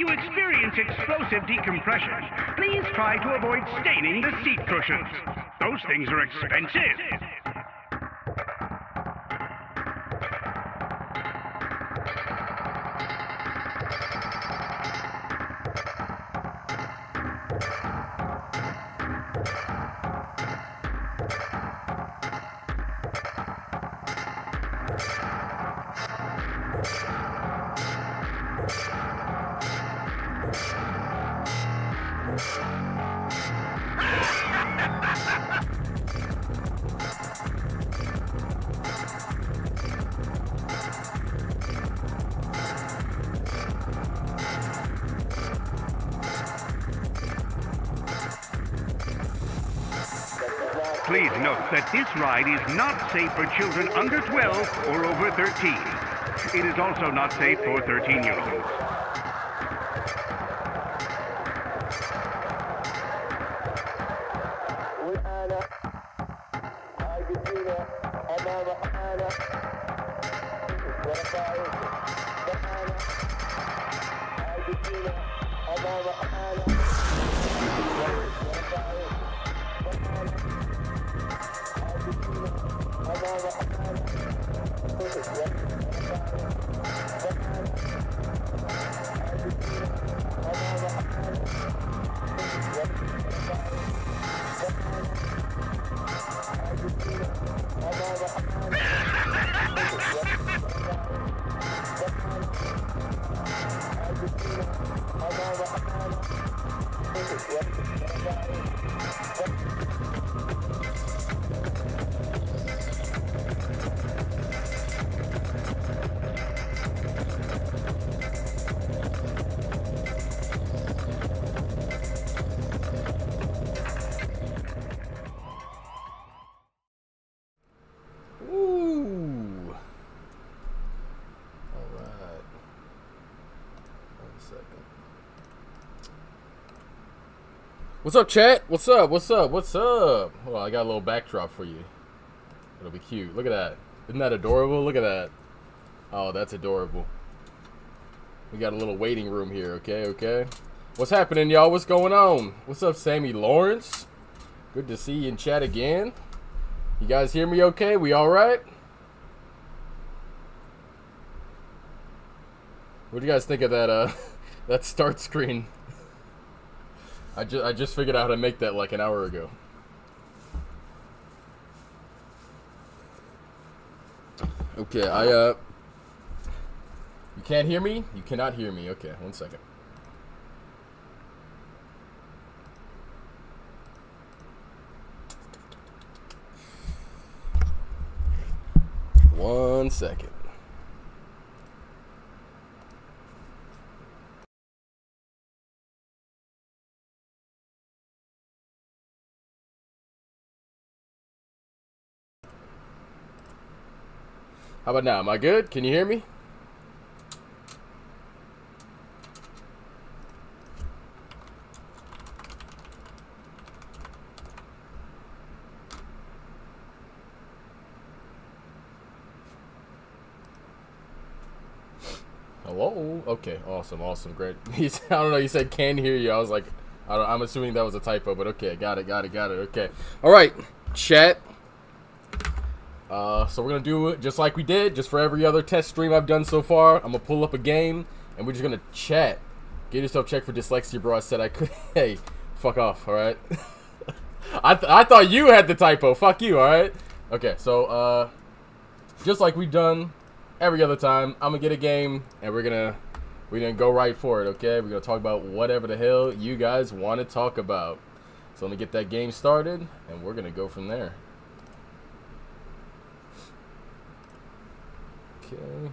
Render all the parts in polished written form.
to experience explosive decompression, please try to avoid staining the seat cushions. Those things are expensive. Please note that this ride is not safe for children under 12 or over 13. It is also not safe for 13-year-olds. What's up, chat? What's up? What's up? What's up? Hold on, I got a little backdrop for you. It'll be cute. Look at that. Isn't that adorable? Look at that. Oh, that's adorable. We got a little waiting room here, okay? What's happening, y'all? What's going on? What's up, Sammy Lawrence? Good to see you in chat again. You guys hear me okay? We all right? What do you guys think of that, that start screen? I just figured out how to make that like an hour ago. Okay, you can't hear me? You cannot hear me. Okay, 1 second. One second. How about now? Am I good? Can you hear me? Hello? Okay, awesome, great. I don't know, you said can hear you. I was like, I'm assuming that was a typo, but okay, got it, okay. All right, chat. So we're gonna do it just like we did, just for every other test stream I've done so far. I'm gonna pull up a game, and we're just gonna chat. Get yourself checked for dyslexia, bro. I said I could. Hey, fuck off, all right? I thought you had the typo. Fuck you, all right? Okay, so just like we've done every other time, I'm gonna get a game, and we're gonna go right for it. Okay, we're gonna talk about whatever the hell you guys want to talk about. So let me get that game started, and we're gonna go from there. Okay.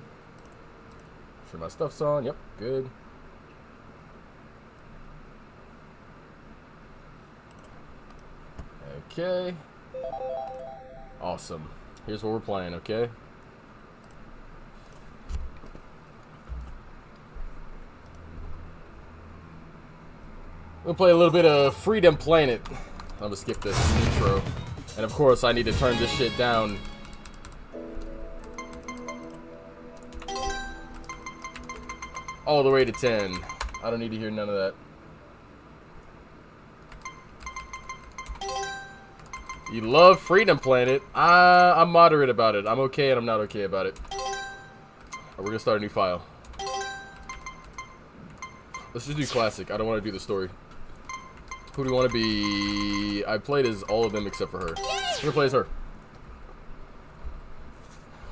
Sure my stuff's on. Yep, good. Okay. Awesome. Here's what we're playing, okay? We'll play a little bit of Freedom Planet. I'm gonna skip this intro. And of course, I need to turn this shit down. All the way to 10. I don't need to hear none of that. You love Freedom Planet. I'm moderate about it. I'm okay and I'm not okay about it. We're gonna start a new file. Let's just do classic. I don't want to do the story. Who do we want to be? I played as all of them except for her. We're gonna play as her.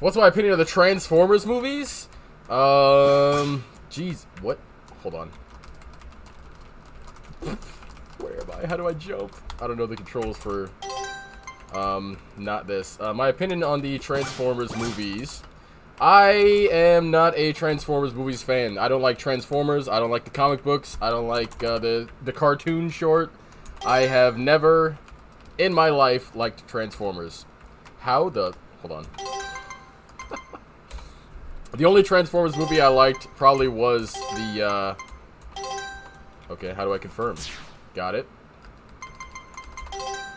What's my opinion of the Transformers movies? Jeez, what? Hold on. Where am I? How do I jump? I don't know the controls for, not this. My opinion on the Transformers movies. I am not a Transformers movies fan. I don't like Transformers. I don't like the comic books. I don't like the cartoon short. I have never in my life liked Transformers. How the... Hold on. The only Transformers movie I liked probably was the... Okay, how do I confirm? Got it.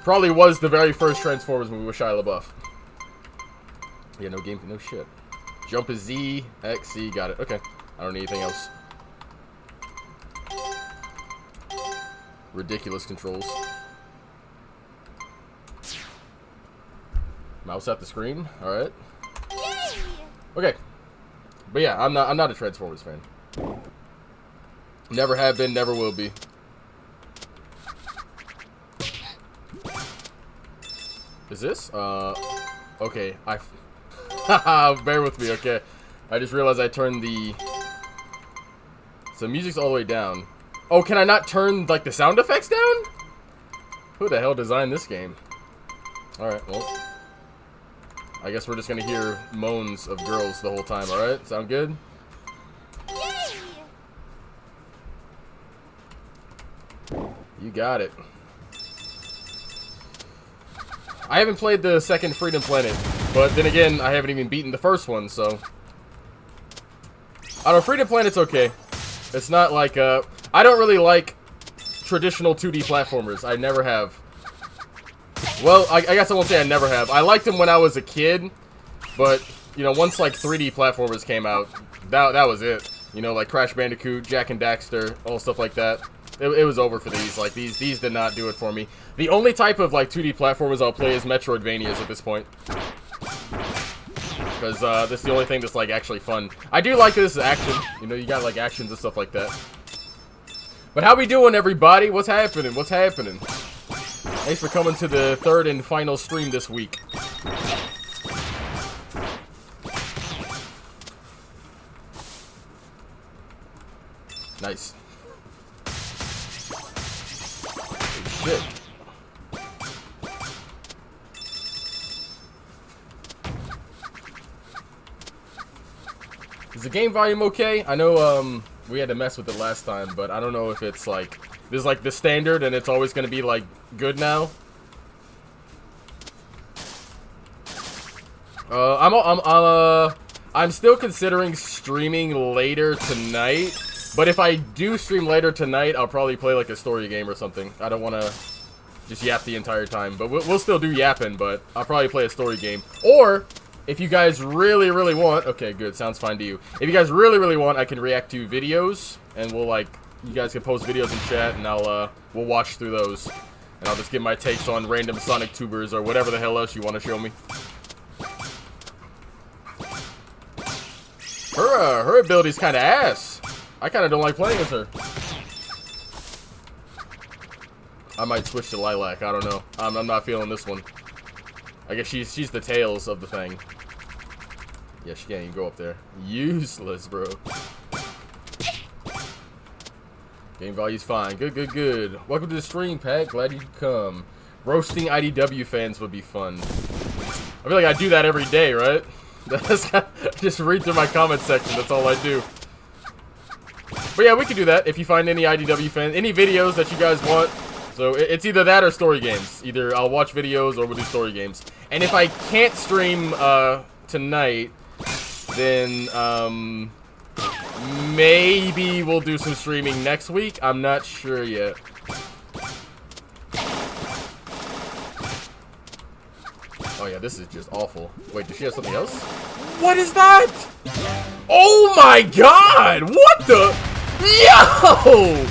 Probably was the very first Transformers movie with Shia LaBeouf. Yeah, no game... No shit. Jump is Z, X, C, got it. Okay. I don't need anything else. Ridiculous controls. Mouse at the screen. Alright. Okay. But yeah, I'm not a Transformers fan. Never have been, never will be. Is this? Okay. Bear with me, okay. I just realized I turned the... So music's all the way down. Oh, can I not turn, like, the sound effects down? Who the hell designed this game? Alright, well. I guess we're just gonna hear moans of girls the whole time, alright? Sound good? You got it. I haven't played the second Freedom Planet, but then again, I haven't even beaten the first one, so... I don't know, Freedom Planet's okay. It's not like, I don't really like traditional 2D platformers. I never have. Well, I guess I won't say I never have. I liked them when I was a kid, but, you know, once, like, 3D platformers came out, that was it. You know, like Crash Bandicoot, Jak and Daxter, all stuff like that. It was over for these. Like, these did not do it for me. The only type of, like, 2D platformers I'll play is Metroidvanias at this point. Because, this is the only thing that's, like, actually fun. I do like this action. You know, you got, like, actions and stuff like that. But how we doing, everybody? What's happening? What's happening? Thanks for coming to the third and final stream this week. Nice. Shit. Is the game volume okay? I know we had to mess with it last time, but I don't know if it's like this is like the standard and it's always gonna be like good now. I'm still considering streaming later tonight. But if I do stream later tonight, I'll probably play like a story game or something. I don't want to just yap the entire time. But we'll still do yapping, but I'll probably play a story game. Or, if you guys really, really want... Okay, good. Sounds fine to you. If you guys really, really want, I can react to videos. And we'll like... You guys can post videos in chat and we'll watch through those. And I'll just give my takes on random Sonic tubers or whatever the hell else you want to show me. Her ability's kind of ass. I kind of don't like playing as her. I might switch to Lilac. I don't know. I'm not feeling this one. I guess she's the Tails of the thing. Yeah, she can't even go up there. Useless, bro. Game value's fine. Good, good, good. Welcome to the stream, Pat. Glad you could come. Roasting IDW fans would be fun. I feel like I do that every day, right? Just read through my comment section. That's all I do. But yeah, we can do that if you find any IDW fans, any videos that you guys want. So it's either that or story games. Either I'll watch videos or we'll do story games. And if I can't stream tonight, then maybe we'll do some streaming next week. I'm not sure yet. Oh yeah, this is just awful. Wait, does she have something else? What is that? Oh my god! What the? Yo!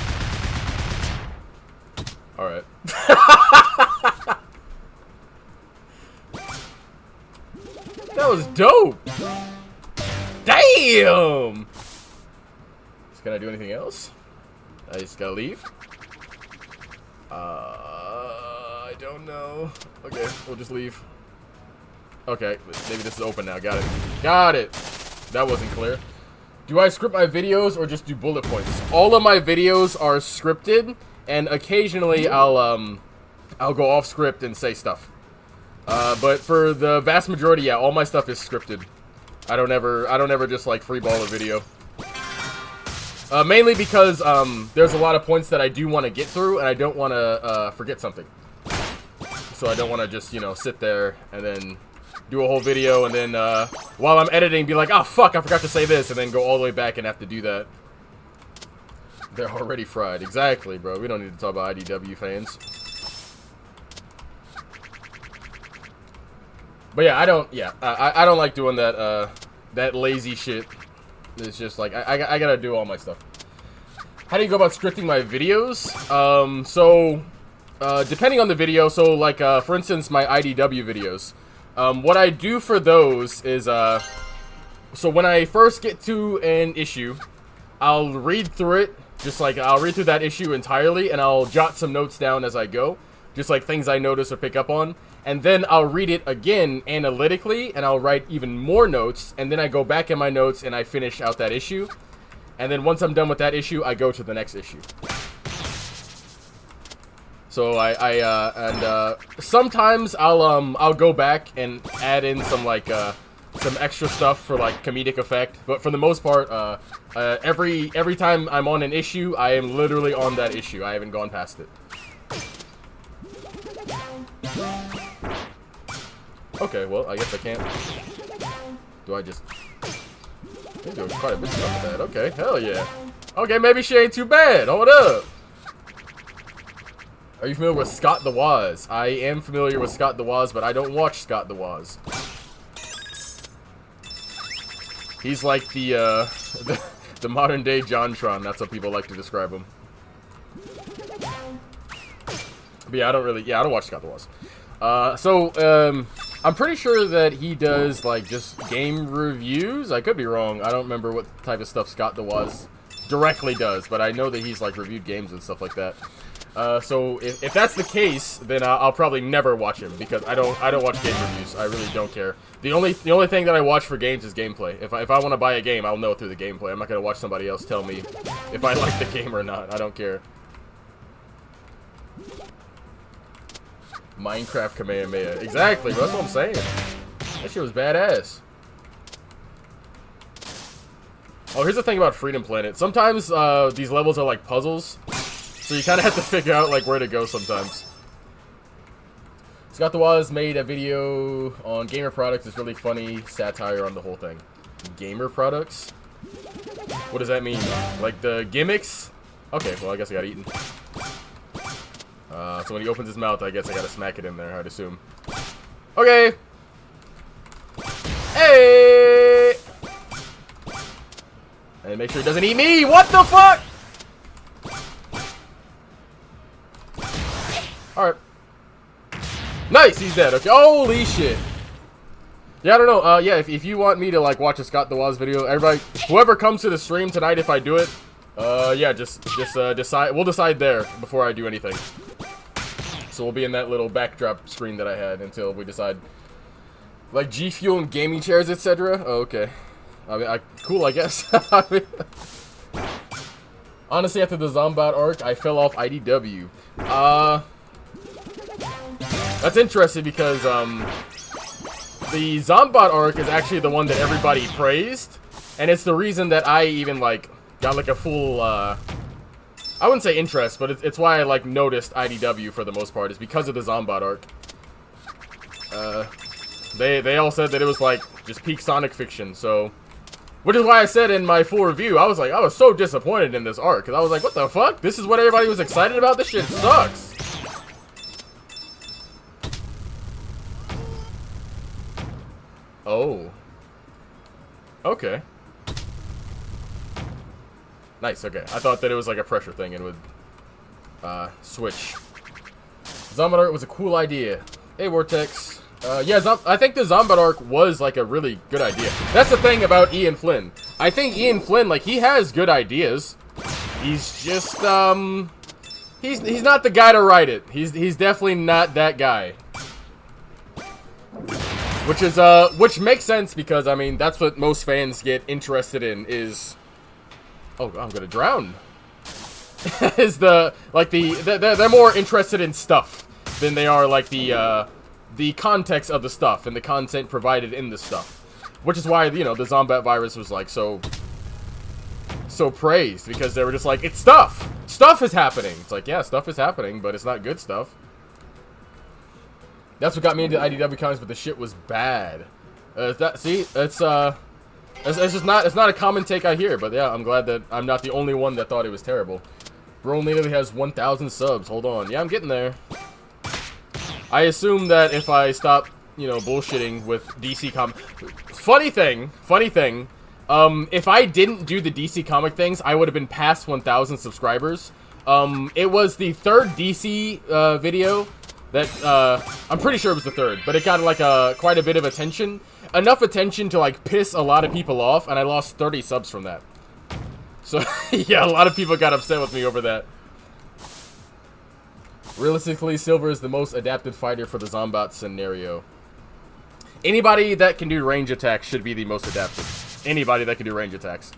Alright. That was dope! Damn! Can I do anything else? I just gotta leave? I don't know. Okay, we'll just leave. Okay, maybe this is open now. Got it. Got it! That wasn't clear. Do I script my videos or just do bullet points? All of my videos are scripted, and occasionally I'll go off script and say stuff. But for the vast majority, yeah, all my stuff is scripted. I don't ever just like freeball a video. Mainly because there's a lot of points that I do want to get through, and I don't want to forget something. So I don't want to just, you know, sit there and then do a whole video, and then while I'm editing, be like, oh fuck, I forgot to say this, and then go all the way back and have to do that. They're already fried. Exactly, bro. We don't need to talk about IDW fans. But yeah, I don't like doing that that lazy shit. It's just like I gotta do all my stuff. How do you go about scripting my videos? Depending on the video, so like for instance my IDW videos, what I do for those is so when I first get to an issue, I'll read through it, just like I'll read through that issue entirely, and I'll jot some notes down as I go, just like things I notice or pick up on. And then I'll read it again analytically, and I'll write even more notes, and then I go back in my notes and I finish out that issue. And then once I'm done with that issue, I go to the next issue. So sometimes I'll go back and add in some like some extra stuff for like comedic effect, but for the most part, every time I'm on an issue, I am literally on that issue. I haven't gone past it. Okay, well, I guess I can't. Do I just... They're doing quite a bit of stuff with that. Okay, hell yeah. Okay, maybe she ain't too bad. Hold up. Are you familiar with Scott the Woz? I am familiar with Scott the Woz, but I don't watch Scott the Woz. He's like the modern day JonTron. That's what people like to describe him. But yeah, I don't watch Scott the Woz. I'm pretty sure that he does, like, just game reviews. I could be wrong. I don't remember what type of stuff Scott the Woz directly does, but I know that he's, like, reviewed games and stuff like that. So if that's the case, then I'll probably never watch him, because I don't watch game reviews. I really don't care. The only thing that I watch for games is gameplay. If I want to buy a game, I'll know through the gameplay. I'm not going to watch somebody else tell me if I like the game or not. I don't care. Minecraft Kamehameha. Exactly, bro. That's what I'm saying. That shit was badass. Oh, here's the thing about Freedom Planet. Sometimes these levels are like puzzles, so you kind of have to figure out like where to go sometimes. Scott the Woz made a video on gamer products. It's really funny satire on the whole thing. Gamer products? What does that mean? Like the gimmicks? Okay, well I guess I got eaten. So when he opens his mouth, I guess I gotta smack it in there, I'd assume. Okay! Hey! And make sure he doesn't eat me! What the fuck?! Alright. Nice! He's dead. Okay. Holy shit! Yeah, I don't know. Yeah, if you want me to, like, watch a Scott the Woz video, everybody, whoever comes to the stream tonight, if I do it, yeah, just decide. We'll decide there before I do anything. So we'll be in that little backdrop screen that I had until we decide. Like G Fuel and gaming chairs, etc. Oh, okay. I mean, cool, I guess. I mean, honestly, after the Zombat arc, I fell off IDW. That's interesting because the Zombat arc is actually the one that everybody praised, and it's the reason that I even like got like a full I wouldn't say interest, but it's why I like noticed IDW for the most part, is because of the Zombat arc. They all said that it was like just peak Sonic fiction, so which is why I said in my full review, I was so disappointed in this arc, because I was like, what the fuck? This is what everybody was excited about? This shit sucks. Oh. Okay. Nice, okay. I thought that it was like a pressure thing and would switch. Zombat Arc was a cool idea. Hey, Vortex. Yeah, I think the Zombat Arc was like a really good idea. That's the thing about Ian Flynn. I think Ian Flynn, like, he has good ideas. He's just, he's not the guy to write it. He's definitely not that guy. Which makes sense because, I mean, that's what most fans get interested in is... Oh, I'm gonna drown. Is they're more interested in stuff than they are, like, the context of the stuff and the content provided in the stuff. Which is why, you know, the Zombat virus was, like, so praised, because they were just like, it's stuff! Stuff is happening! It's like, yeah, stuff is happening, but it's not good stuff. That's what got me into IDW comics, but the shit was bad. It's just not, it's not a common take I hear, but yeah, I'm glad that I'm not the only one that thought it was terrible. Bro literally has 1,000 subs, hold on. Yeah, I'm getting there. I assume that if I stop, you know, bullshitting with DC comics... Funny thing, if I didn't do the DC comic things, I would have been past 1,000 subscribers. It was the third DC video that, I'm pretty sure it was the third, but it got like quite a bit of attention. Enough attention to like piss a lot of people off, and I lost 30 subs from that. So, yeah, a lot of people got upset with me over that. Realistically, Silver is the most adapted fighter for the Zombat scenario. Anybody that can do range attacks should be the most adapted. Anybody that can do range attacks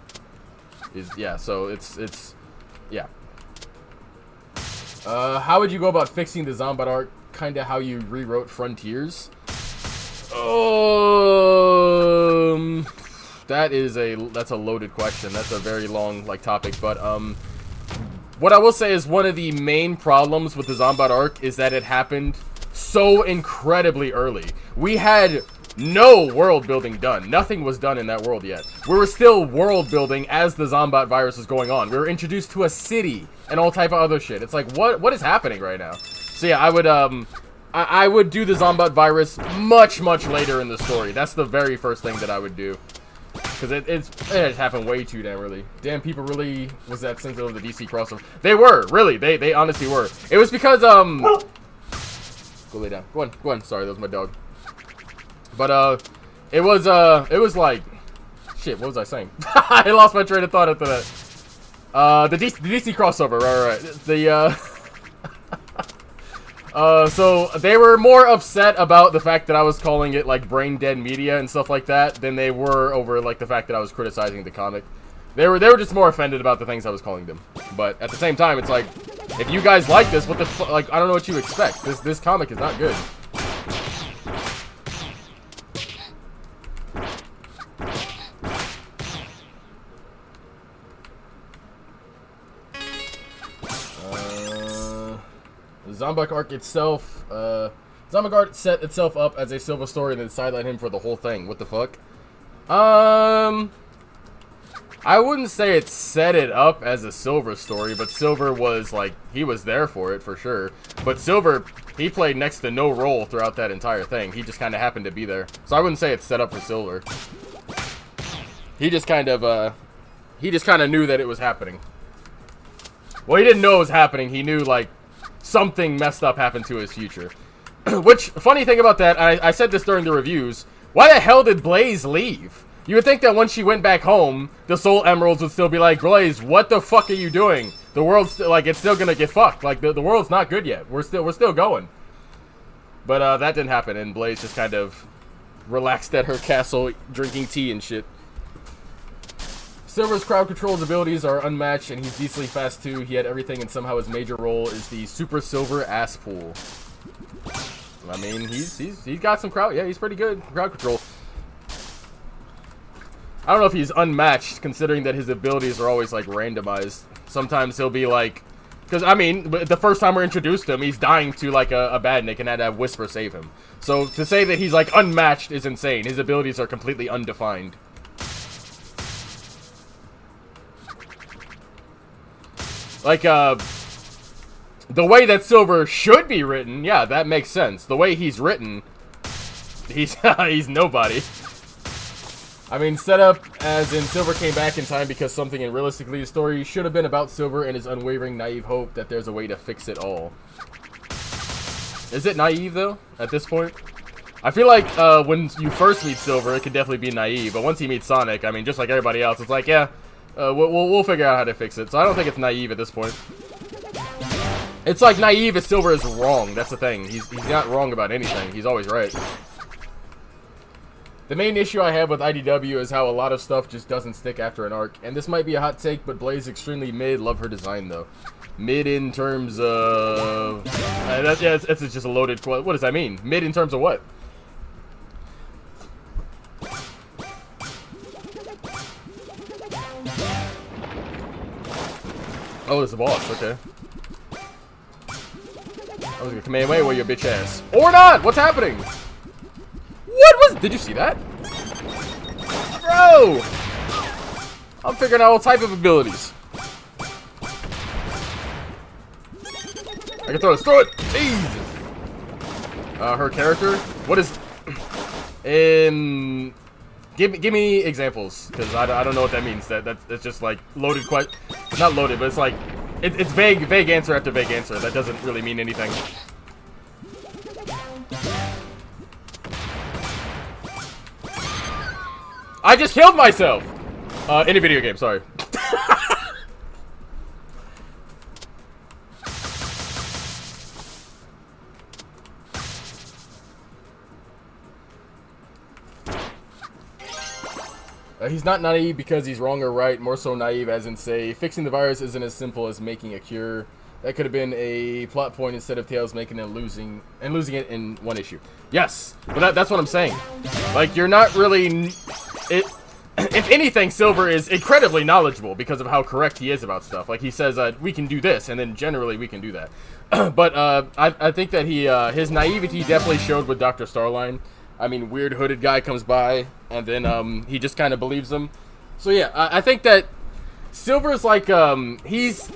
is, yeah, so it's yeah. How would you go about fixing the Zombat arc? Kinda how you rewrote Frontiers? That's a loaded question. That's a very long, like, topic, but, what I will say is one of the main problems with the Zombat arc is that it happened so incredibly early. We had no world building done. Nothing was done in that world yet. We were still world building as the Zombat virus was going on. We were introduced to a city and all type of other shit. It's like, what is happening right now? So yeah, I would do the Zombat virus much later in the story. That's the very first thing that I would do. Because it happened way too damn early. Damn, people really was that sensitive of the DC crossover. They were, really. They honestly were. It was because, Go lay down. Go on. Sorry, that was my dog. But, it was like... Shit, what was I saying? I lost my train of thought after that. The DC crossover, right. So they were more upset about the fact that I was calling it like brain dead media and stuff like that than they were over like the fact that I was criticizing the comic. They were just more offended about the things I was calling them. But at the same time, it's like, if you guys like this, what the fuck? Like, I don't know what you expect. This comic is not good. Zombat arc itself, Zombat arc set itself up as a Silver story and then sidelined him for the whole thing. What the fuck? I wouldn't say it set it up as a Silver story, but Silver was, like, he was there for it, for sure. But Silver, he played next to no role throughout that entire thing. He just kind of happened to be there. So I wouldn't say it's set up for Silver. He just kind of knew that it was happening. Well, he didn't know it was happening. He knew, like, something messed up happened to his future. Which, funny thing about that, I said this during the reviews, why the hell did Blaze leave? You would think that once she went back home, the Soul Emeralds would still be like, Blaze, what the fuck are you doing? The world's still, like, it's still gonna get fucked. Like, the world's not good yet. We're still going. But, that didn't happen, and Blaze just kind of relaxed at her castle, drinking tea and shit. Silver's crowd control's abilities are unmatched, and he's decently fast too. He had everything, and somehow his major role is the Super Silver ass pool. I mean, he's got some crowd. Yeah, he's pretty good crowd control. I don't know if he's unmatched, considering that his abilities are always like randomized. Sometimes he'll be like, because I mean, the first time we're introduced to him, he's dying to like a badnik and had to have Whisper save him. So to say that he's like unmatched is insane. His abilities are completely undefined. Like, the way that Silver should be written, yeah, that makes sense. The way he's written, he's nobody. I mean, set up as in Silver came back in time because something in realistically the story should have been about Silver and his unwavering naive hope that there's a way to fix it all. Is it naive though at this point? I feel like when you first meet Silver, it could definitely be naive, but once he meets Sonic, I mean, just like everybody else, it's like, yeah, we'll figure out how to fix it. So I don't think it's naive at this point. It's like naive if Silver is wrong. That's the thing. He's not wrong about anything. He's always right. The main issue I have with IDW is how a lot of stuff just doesn't stick after an arc. And this might be a hot take, but Blaze extremely mid. Love her design, though. Mid in terms of... yeah, it's just a loaded... What does that mean? Mid in terms of what? Oh, it's the boss. Okay. I was gonna command away your bitch ass. Or not! What's happening? What was... Did you see that? Bro! I'm figuring out all type of abilities. I can throw it. Throw it! Jesus! Her character? What is... Give me examples, because I don't know what that means. That's just like loaded not loaded, but it's like... It's vague answer after vague answer. That doesn't really mean anything. I just killed myself! In a video game, sorry. He's not naive because he's wrong or right, more so naive as in, say, fixing the virus isn't as simple as making a cure. That could have been a plot point instead of Tails making it losing it in one issue. Yes, but that's what I'm saying. Like, you're not really... If anything, Silver is incredibly knowledgeable because of how correct he is about stuff. Like, he says, we can do this, and then generally we can do that. But I think that his naivety definitely showed with Dr. Starline. I mean, weird hooded guy comes by, and then he just kind of believes him. So yeah, I think that Silver's like, he's...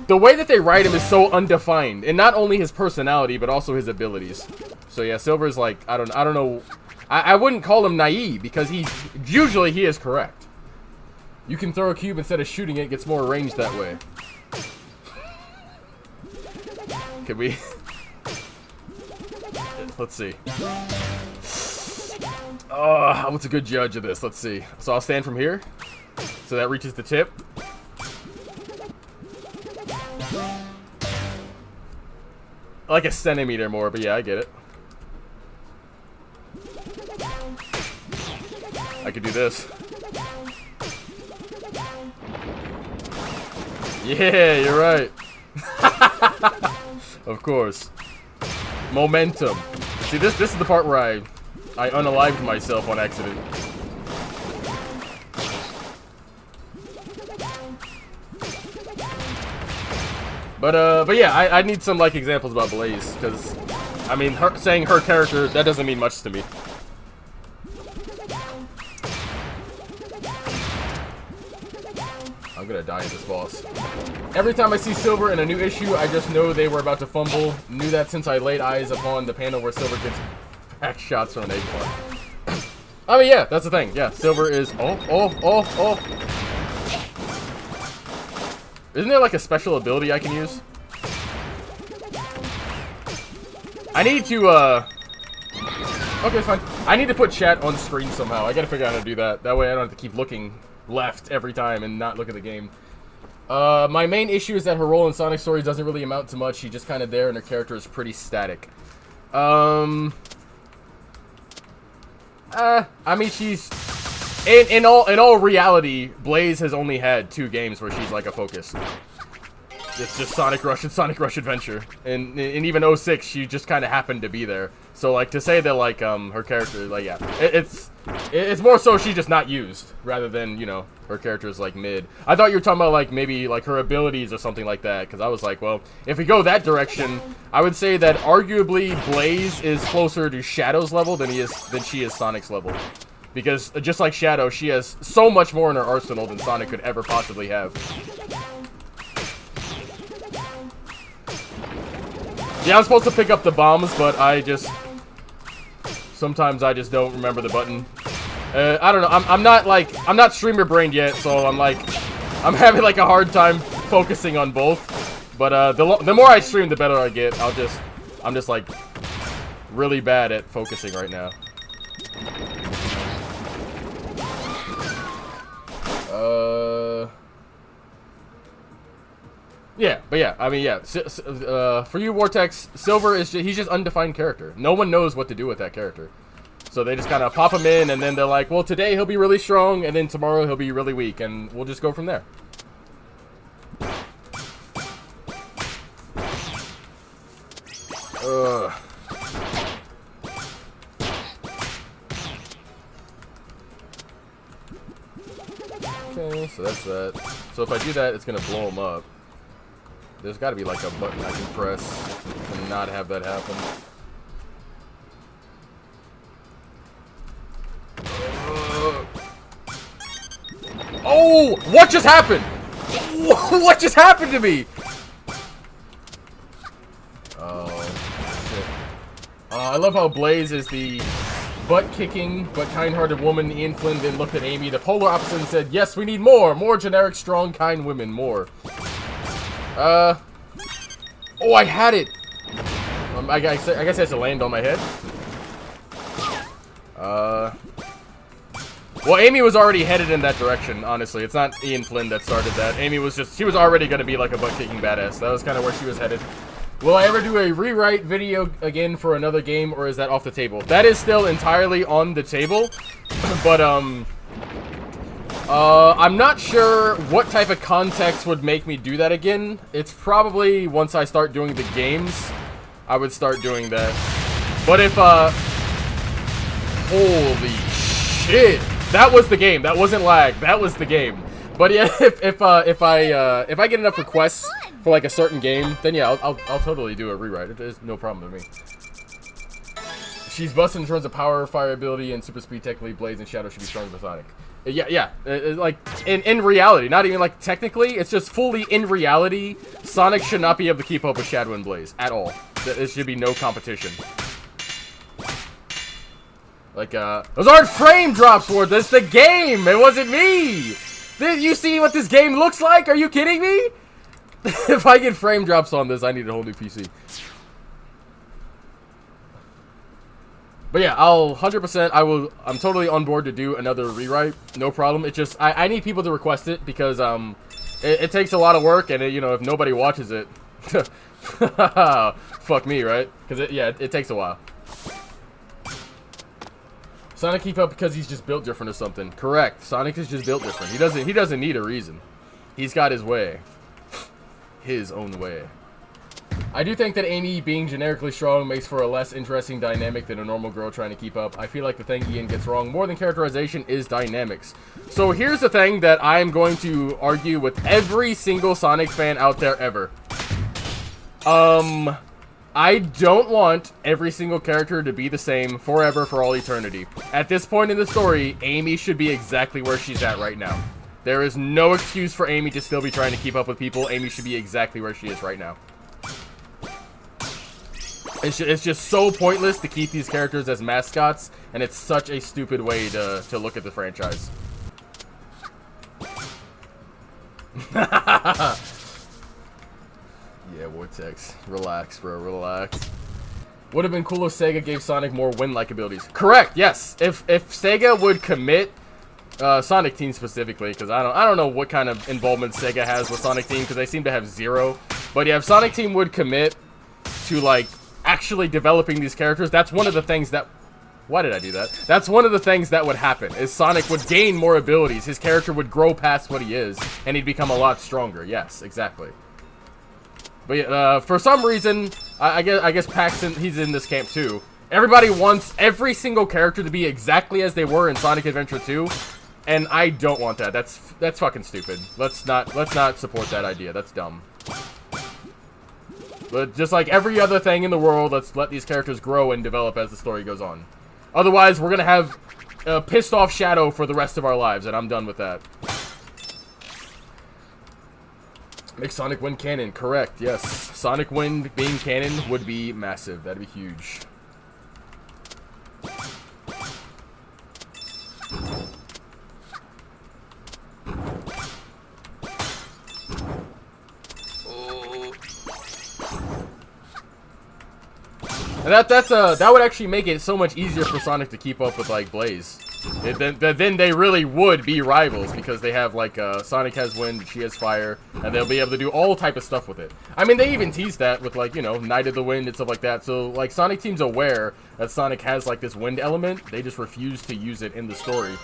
The way that they write him is so undefined, and not only his personality, but also his abilities. So yeah, Silver's like, I don't know... I wouldn't call him naive, because usually he is correct. You can throw a cube instead of shooting it, gets more range that way. Could we... Let's see. Oh, what's a good judge of this? Let's see. So I'll stand from here. So that reaches the tip. Like a centimeter more, but yeah, I get it. I could do this. Yeah, you're right. Of course. Momentum. See, this is the part where I unalived myself on accident. But yeah, I need some like examples about Blaze, because I mean, saying her character, that doesn't mean much to me. I'm gonna die in this boss. Every time I see Silver in a new issue, I just know they were about to fumble. Knew that since I laid eyes upon the panel where Silver gets back shots from an acorn. I mean, yeah, that's the thing. Yeah, Silver is... Oh. Isn't there like a special ability I can use? I need to, Okay, fine. I need to put chat on screen somehow. I gotta figure out how to do that. That way I don't have to keep looking left every time and not look at the game. My main issue is that her role in Sonic Stories doesn't really amount to much. She's just kind of there and her character is pretty static. I mean, she's... In all reality, Blaze has only had 2 games where she's like a focus. It's just Sonic Rush and Sonic Rush Adventure. And even 06, she just kind of happened to be there. So, like, to say that, like, her character, like, yeah. It's more so she's just not used, rather than, you know, her character is, like, mid. I thought you were talking about, like, maybe, like, her abilities or something like that. Because I was like, well, if we go that direction, I would say that arguably Blaze is closer to Shadow's level than she is Sonic's level. Because, just like Shadow, she has so much more in her arsenal than Sonic could ever possibly have. Yeah, I'm supposed to pick up the bombs, but sometimes I just don't remember the button. I don't know. I'm not streamer brained yet, so I'm having like a hard time focusing on both. But the more I stream, the better I get. I'm just like really bad at focusing right now. Yeah, but yeah, I mean, yeah. For you, Vortex, Silver is he's just undefined character. No one knows what to do with that character. So they just kind of pop him in, and then they're like, well, today he'll be really strong, and then tomorrow he'll be really weak, and we'll just go from there. Okay, so that's that. So if I do that, it's gonna blow him up. There's gotta be like a button I can press to not have that happen. Oh! What just happened? What just happened to me? Oh, shit. I love how Blaze is the butt-kicking but kind-hearted woman. Ian Flynn then looked at Amy, the polar opposite, and said, yes, we need more! More generic, strong, kind women. More. Oh, I had it! I guess I have to land on my head. Well, Amy was already headed in that direction, honestly. It's not Ian Flynn that started that. Amy was just, she was already going to be like a butt-kicking badass. That was kind of where she was headed. Will I ever do a rewrite video again for another game, or is that off the table? That is still entirely on the table, but, I'm not sure what type of context would make me do that again. It's probably once I start doing the games, I would start doing that. But if, holy shit. That was the game. That wasn't lag. That was the game. But yeah, if I get enough requests for like a certain game, then yeah, I'll totally do a rewrite. It is no problem with me. She's busted in terms of power, fire ability, and super speed. Technically, Blaze and Shadow should be stronger than Sonic. Yeah. Like in reality, not even like technically. It's just fully in reality. Sonic should not be able to keep up with Shadow and Blaze at all. There should be no competition. Like, those aren't frame drops for this. The game. It wasn't me. You see what this game looks like? Are you kidding me? If I get frame drops on this, I need a whole new PC. But yeah, I'll 100%. I'm totally on board to do another rewrite. No problem. It just I need people to request it because it takes a lot of work, and you know, if nobody watches it, fuck me, right? Because it takes a while. Sonic keep up because he's just built different or something. Correct. Sonic is just built different. He doesn't need a reason. He's got his way. His own way. I do think that Amy being generically strong makes for a less interesting dynamic than a normal girl trying to keep up. I feel like the thing Ian gets wrong more than characterization is dynamics. So here's the thing that I am going to argue with every single Sonic fan out there ever. I don't want every single character to be the same forever for all eternity. At this point in the story, Amy should be exactly where she's at right now. There is no excuse for Amy to still be trying to keep up with people. Amy should be exactly where she is right now. It's just so pointless to keep these characters as mascots, and it's such a stupid way to look at the franchise. Yeah, Vortex. Relax, bro. Relax. Would have been cool if Sega gave Sonic more win-like abilities. Correct. Yes. If Sega would commit, Sonic Team specifically, because I don't know what kind of involvement Sega has with Sonic Team, because they seem to have zero. But yeah, if Sonic Team would commit to like actually developing these characters, that's one of the things that. Why did I do that? That's one of the things that would happen, is Sonic would gain more abilities. His character would grow past what he is, and he'd become a lot stronger. Yes, exactly. But yeah, for some reason, I guess Paxton, he's in this camp too. Everybody wants every single character to be exactly as they were in Sonic Adventure 2, and I don't want that. That's fucking stupid. Let's not support that idea. That's dumb. But just like every other thing in the world, let's let these characters grow and develop as the story goes on. Otherwise, we're gonna have a pissed off Shadow for the rest of our lives, and I'm done with that. Make Sonic Wind canon. Correct, yes. Sonic Wind being canon would be massive. That'd be huge. That would actually make it so much easier for Sonic to keep up with like Blaze. Then they really would be rivals because they have like Sonic has wind, she has fire, and they'll be able to do all type of stuff with it. I mean, they even tease that with like, you know, Night of the Wind and stuff like that. So like Sonic Team's aware that Sonic has like this wind element. They just refuse to use it in the story.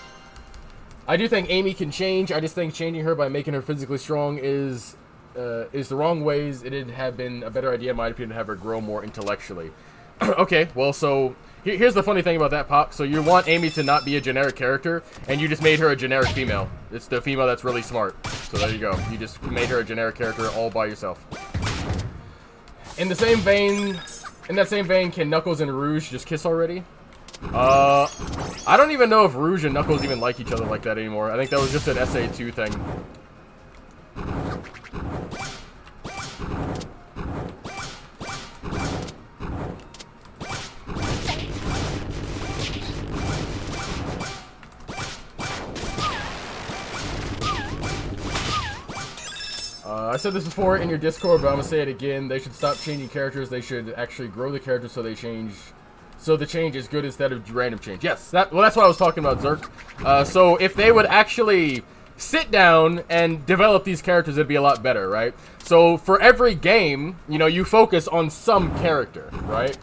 I do think Amy can change. I just think changing her by making her physically strong is the wrong ways. It'd have been a better idea in my opinion to have her grow more intellectually. Okay, well, so here's the funny thing about that, Pop. So you want Amy to not be a generic character, and you just made her a generic female. It's the female that's really smart. So there you go. You just made her a generic character all by yourself. In that same vein, can Knuckles and Rouge just kiss already? I don't even know if Rouge and Knuckles even like each other like that anymore. I think that was just an SA2 thing. I said this before in your Discord, but I'm gonna say it again. They should stop changing characters. They should actually grow the characters so they change. So the change is good instead of random change. Yes, that's what I was talking about, Zerk. So if they would actually sit down and develop these characters, it'd be a lot better, right? So for every game, you know, you focus on some character, right?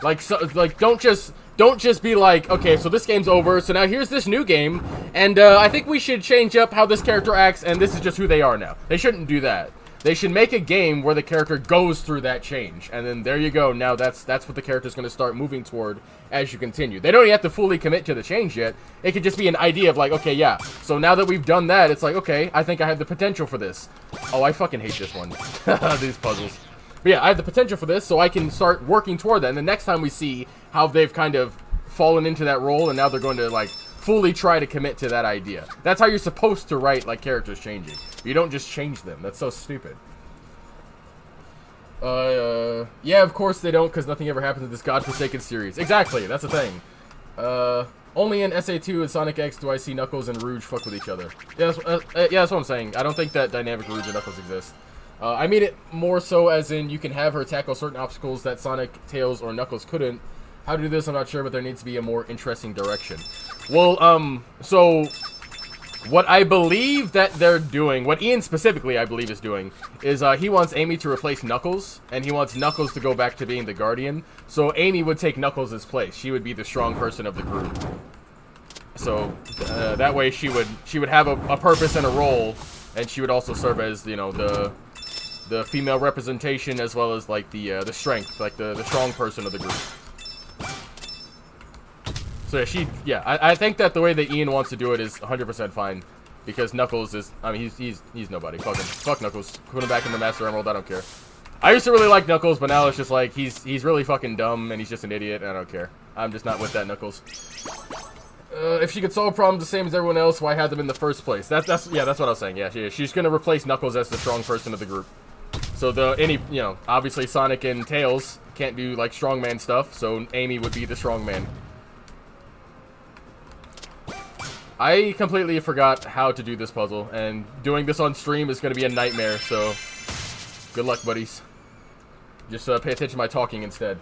Like, so, like don't just be like, okay, so this game's over, so now here's this new game, and I think we should change up how this character acts, and this is just who they are now. They shouldn't do that. They should make a game where the character goes through that change, and then there you go. Now that's what the character's going to start moving toward as you continue. They don't even have to fully commit to the change yet. It could just be an idea of like, okay, yeah, so now that we've done that, it's like, okay, I think I have the potential for this. Oh, I fucking hate this one. These puzzles. But yeah, I have the potential for this, so I can start working toward that, and the next time we see how they've kind of fallen into that role, and now they're going to like fully try to commit to that idea. That's how you're supposed to write like characters changing. You don't just change them. That's so stupid. Yeah, of course they don't, because nothing ever happens in this godforsaken series. Exactly, that's the thing. Only in SA2 and Sonic X do I see Knuckles and Rouge fuck with each other. Yeah, that's what I'm saying. I don't think that dynamic Rouge and Knuckles exist. I mean it more so as in you can have her tackle certain obstacles that Sonic, Tails, or Knuckles couldn't. How to do this, I'm not sure, but there needs to be a more interesting direction. Well, so what I believe that they're doing, what Ian specifically I believe is doing, is he wants Amy to replace Knuckles, and he wants Knuckles to go back to being the Guardian. So Amy would take Knuckles' place. She would be the strong person of the group. So that way she would have a purpose and a role, and she would also serve as, you know, the female representation as well as like the strength, like the strong person of the group. So yeah, I think that the way that Ian wants to do it is 100% fine, because Knuckles is, I mean, he's nobody. Fuck him. Fuck Knuckles. Put him back in the Master Emerald. I don't care. I used to really like Knuckles, but now it's just like he's really fucking dumb and he's just an idiot, and I don't care. I'm just not with that Knuckles. If she could solve problems the same as everyone else, why have them in the first place? That's what I was saying. Yeah, she's gonna replace Knuckles as the strong person of the group. So you know, obviously Sonic and Tails can't do like strongman stuff, so Amy would be the strongman. I completely forgot how to do this puzzle, and doing this on stream is going to be a nightmare, so good luck, buddies. Just pay attention to my talking instead.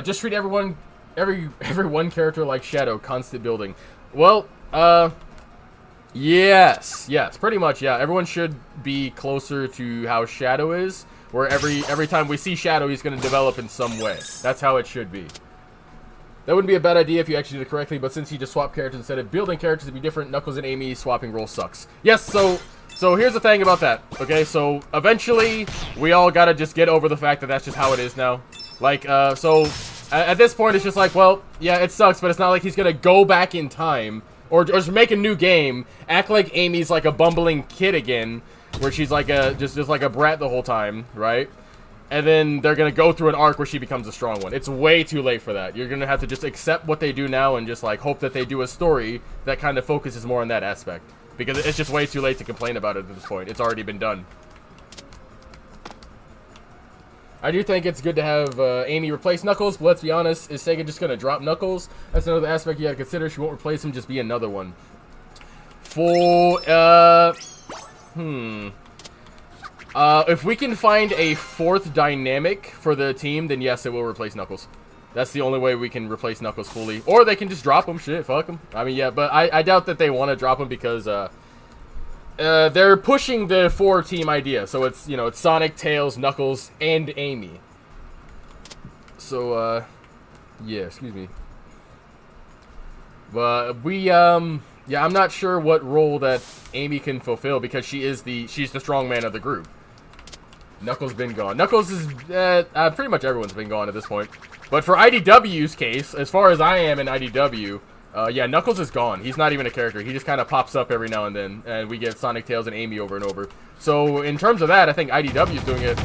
Just treat every one character like Shadow, constant building. Well, yes, pretty much, yeah. Everyone should be closer to how Shadow is, where every time we see Shadow, he's going to develop in some way. That's how it should be. That wouldn't be a bad idea if you actually did it correctly, but since you just swap characters instead of building characters to be different, Knuckles and Amy swapping roles sucks. Yes, so here's the thing about that, okay? So eventually, we all gotta just get over the fact that that's just how it is now. Like, so at this point, it's just like, well, yeah, it sucks, but it's not like he's gonna go back in time or just make a new game, act like Amy's like a bumbling kid again, where she's like just like a brat the whole time, right? And then they're going to go through an arc where she becomes a strong one. It's way too late for that. You're going to have to just accept what they do now and just like hope that they do a story that kind of focuses more on that aspect. Because it's just way too late to complain about it at this point. It's already been done. I do think it's good to have Amy replace Knuckles, but let's be honest, is Sega just going to drop Knuckles? That's another aspect you got to consider. She won't replace him, just be another one. If we can find a fourth dynamic for the team, then yes, it will replace Knuckles. That's the only way we can replace Knuckles fully. Or they can just drop him. Shit, fuck him. I mean, yeah, but I doubt that they want to drop him because they're pushing the 4-team idea. So it's, you know, it's Sonic, Tails, Knuckles, and Amy. So, yeah, excuse me. But yeah, I'm not sure what role that Amy can fulfill because she's the strong man of the group. Knuckles been gone. Knuckles is, pretty much everyone's been gone at this point. But for IDW's case, as far as I am in IDW, yeah, Knuckles is gone. He's not even a character. He just kind of pops up every now and then, and we get Sonic, Tails, and Amy over and over. So in terms of that, I think IDW is doing it,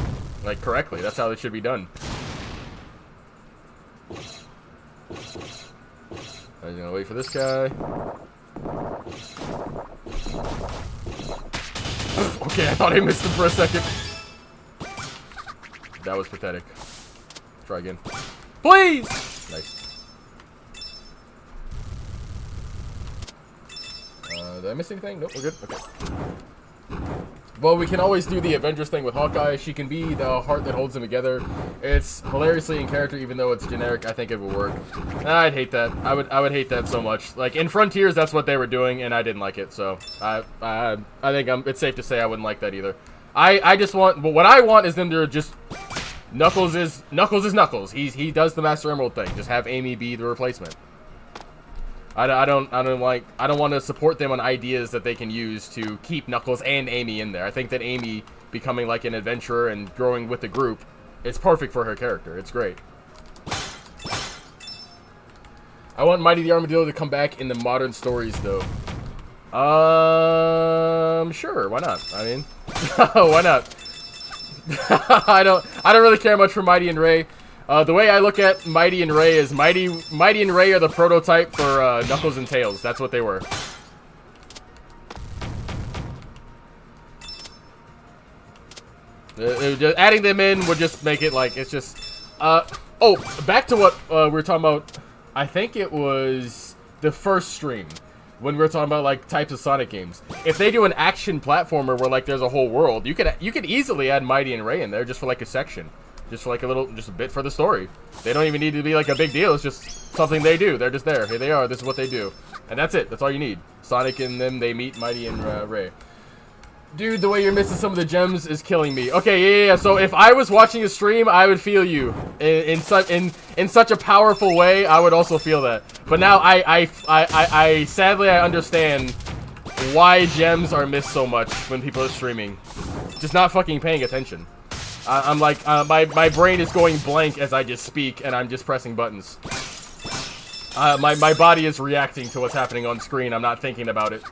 like, correctly. That's how it should be done. I'm gonna wait for this guy. Okay, I thought I missed him for a second. That was pathetic. Try again. Please! Nice. Did I miss anything? Nope, we're good. Okay. Well, we can always do the Avengers thing with Hawkeye. She can be the heart that holds them together. It's hilariously in character, even though it's generic. I think it would work. I'd hate that. I would hate that so much. Like in Frontiers, that's what they were doing, and I didn't like it. So I think it's safe to say I wouldn't like that either. I just want, but what I want is them to just Knuckles is Knuckles. He does the Master Emerald thing. Just have Amy be the replacement. I don't want to support them on ideas that they can use to keep Knuckles and Amy in there. I think that Amy becoming like an adventurer and growing with the group is perfect for her character. It's great. I want Mighty the Armadillo to come back in the modern stories though. Sure, why not? I mean, why not? I don't really care much for Mighty and Ray. The way I look at Mighty and Ray is Mighty and Ray are the prototype for Knuckles and Tails. That's what they were. Adding them in would just make it like it's just. Oh, back to what we were talking about. I think it was the first stream when we were talking about like types of Sonic games. If they do an action platformer where like there's a whole world, you could easily add Mighty and Ray in there just for like a section. Just for like just a bit for the story. They don't even need to be like a big deal. It's just something they do. They're just there. Here they are. This is what they do. And that's it. That's all you need. Sonic and them, they meet Mighty and Ray. Dude, the way you're missing some of the gems is killing me. Okay, yeah. So if I was watching a stream, I would feel you. In such a powerful way, I would also feel that. But now I sadly I understand why gems are missed so much when people are streaming. Just not fucking paying attention. I'm like, my brain is going blank as I just speak, and I'm just pressing buttons. My body is reacting to what's happening on screen. I'm not thinking about it.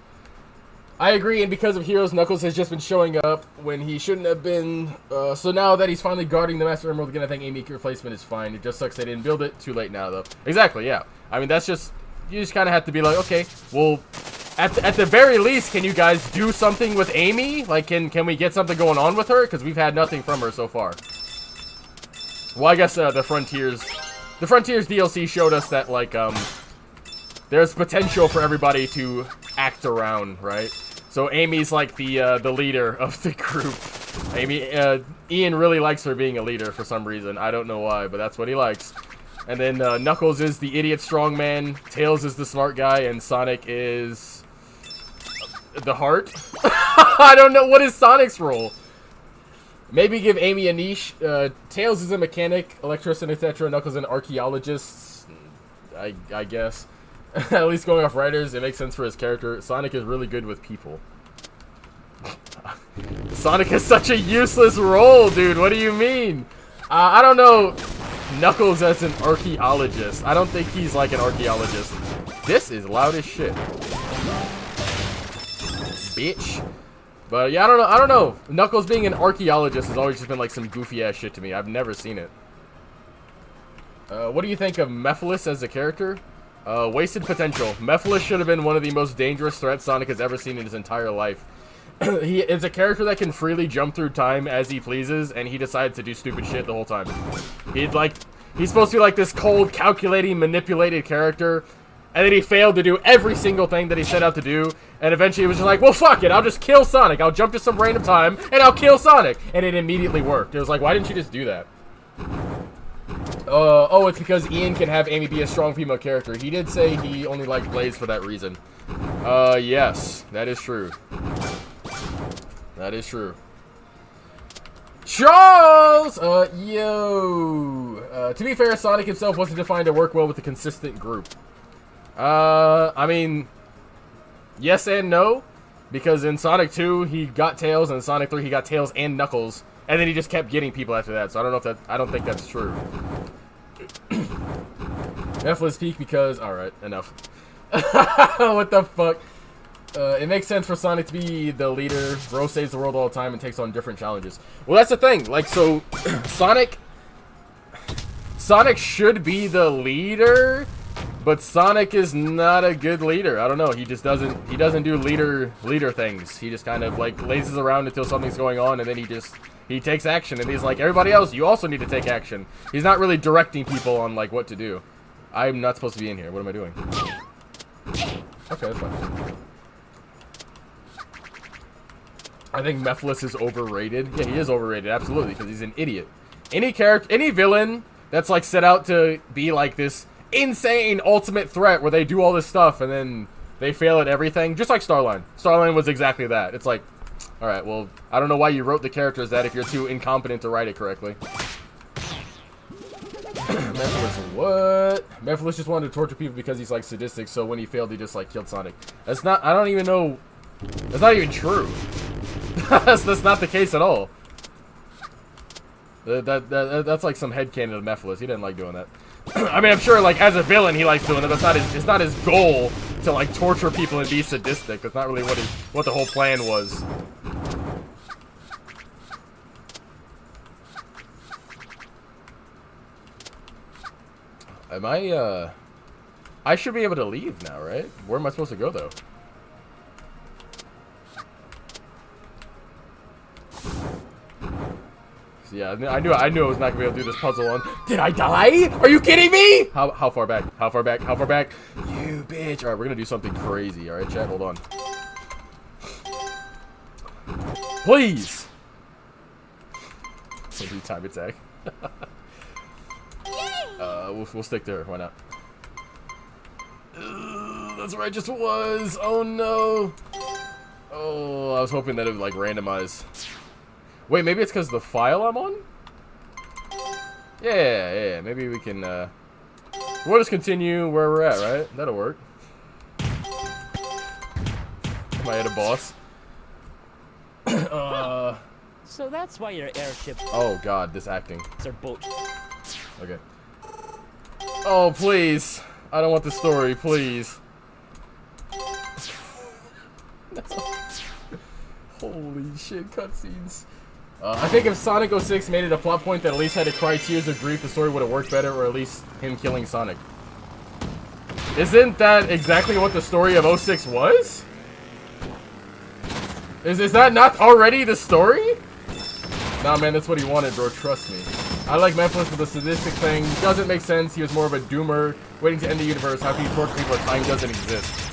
I agree, and because of Heroes, Knuckles has just been showing up when he shouldn't have been. So now that he's finally guarding the Master Emerald again, I think Amy replacement is fine. It just sucks they didn't build it. Too late now, though. Exactly, yeah. I mean, that's just, you just kind of have to be like, okay, well, at the very least, can you guys do something with Amy? Like, can we get something going on with her? Because we've had nothing from her so far. Well, I guess the Frontiers DLC showed us that, like, there's potential for everybody to act around, right? So Amy's like the leader of the group. Ian really likes her being a leader for some reason. I don't know why, but that's what he likes. And then Knuckles is the idiot strongman, Tails is the smart guy, and Sonic is the heart. I don't know, what is Sonic's role? Maybe give Amy a niche. Tails is a mechanic, electrician, etc. Knuckles an archaeologist, I guess. At least going off writers, it makes sense for his character. Sonic is really good with people. Sonic is such a useless role, dude. What do you mean? I don't know. Knuckles as an archaeologist. I don't think he's like an archaeologist. This is loud as shit. Bitch. But yeah, I don't know. Knuckles being an archaeologist has always just been like some goofy ass shit to me. I've never seen it. What do you think of Mephiles as a character? Wasted potential. Mephiles should have been one of the most dangerous threats Sonic has ever seen in his entire life. He is a character that can freely jump through time as he pleases, and he decides to do stupid shit the whole time. He's supposed to be like this cold, calculating, manipulated character, And then he failed to do every single thing that he set out to do. And eventually he was just like, well, fuck it. I'll just kill Sonic. I'll jump to some random time and I'll kill Sonic. And it immediately worked. It was like, why didn't you just do that? Oh, it's because Ian can have Amy be a strong female character. He did say he only liked Blaze for that reason. Yes. That is true. That is true. Charles! To be fair, Sonic himself wasn't defined to work well with a consistent group. I mean, yes and no, because in Sonic 2 he got Tails, and in Sonic 3 he got Tails and Knuckles, and then he just kept getting people after that. So I don't know if that. I don't think that's true. Mephiles peak because. All right, enough. What the fuck? It makes sense for Sonic to be the leader. Bro saves the world all the time and takes on different challenges. Well, that's the thing. Like, so Sonic should be the leader. But Sonic is not a good leader. I don't know. He just doesn't. He doesn't do leader things. He just kind of like lazes around until something's going on, and then he takes action. And he's like, everybody else, you also need to take action. He's not really directing people on like what to do. I'm not supposed to be in here. What am I doing? Okay, that's fine. I think Mephiles is overrated. Yeah, he is overrated, absolutely, because he's an idiot. Any character, any villain that's like set out to be like this insane ultimate threat where they do all this stuff and then they fail at everything, just like Starline. Starline was exactly that. It's like, alright, well, I don't know why you wrote the characters that if you're too incompetent to write it correctly. Mephiles, what? Mephiles just wanted to torture people because he's like sadistic, so when he failed he just like killed Sonic. That's not, I don't even know, that's not even true. that's not the case at all. That's like some headcanon of Mephiles. He didn't like doing that. I mean, I'm sure, like, as a villain, he likes doing it. That's not his. It's not his goal to like torture people and be sadistic. That's not really what the whole plan was. Am I? I should be able to leave now, right? Where am I supposed to go, though? Yeah, I knew I was not gonna be able to do this puzzle on. Did I die? Are you kidding me? How far back? How far back? How far back? You bitch! All right, we're gonna do something crazy. All right, chat, hold on. Please. We'll do time attack. We'll stick to her. Why not? That's where I just was. Oh no. Oh, I was hoping that it would like randomize. Wait, maybe it's because the file I'm on? Yeah, maybe we can, we'll just continue where we're at, right? That'll work. Am I at a boss? So that's why your airship... Oh god, this acting. ...or boat... Okay. Oh, please. I don't want the story, please. No. Holy shit, cutscenes. I think if Sonic 06 made it a plot point that at least had to cry tears of grief, the story would have worked better, or at least him killing Sonic. Isn't that exactly what the story of 06 was? Is that not already the story? Nah, man, that's what he wanted, bro. Trust me. I like Mephiles for the sadistic thing. Doesn't make sense. He was more of a doomer, waiting to end the universe. How can you torture people if time doesn't exist?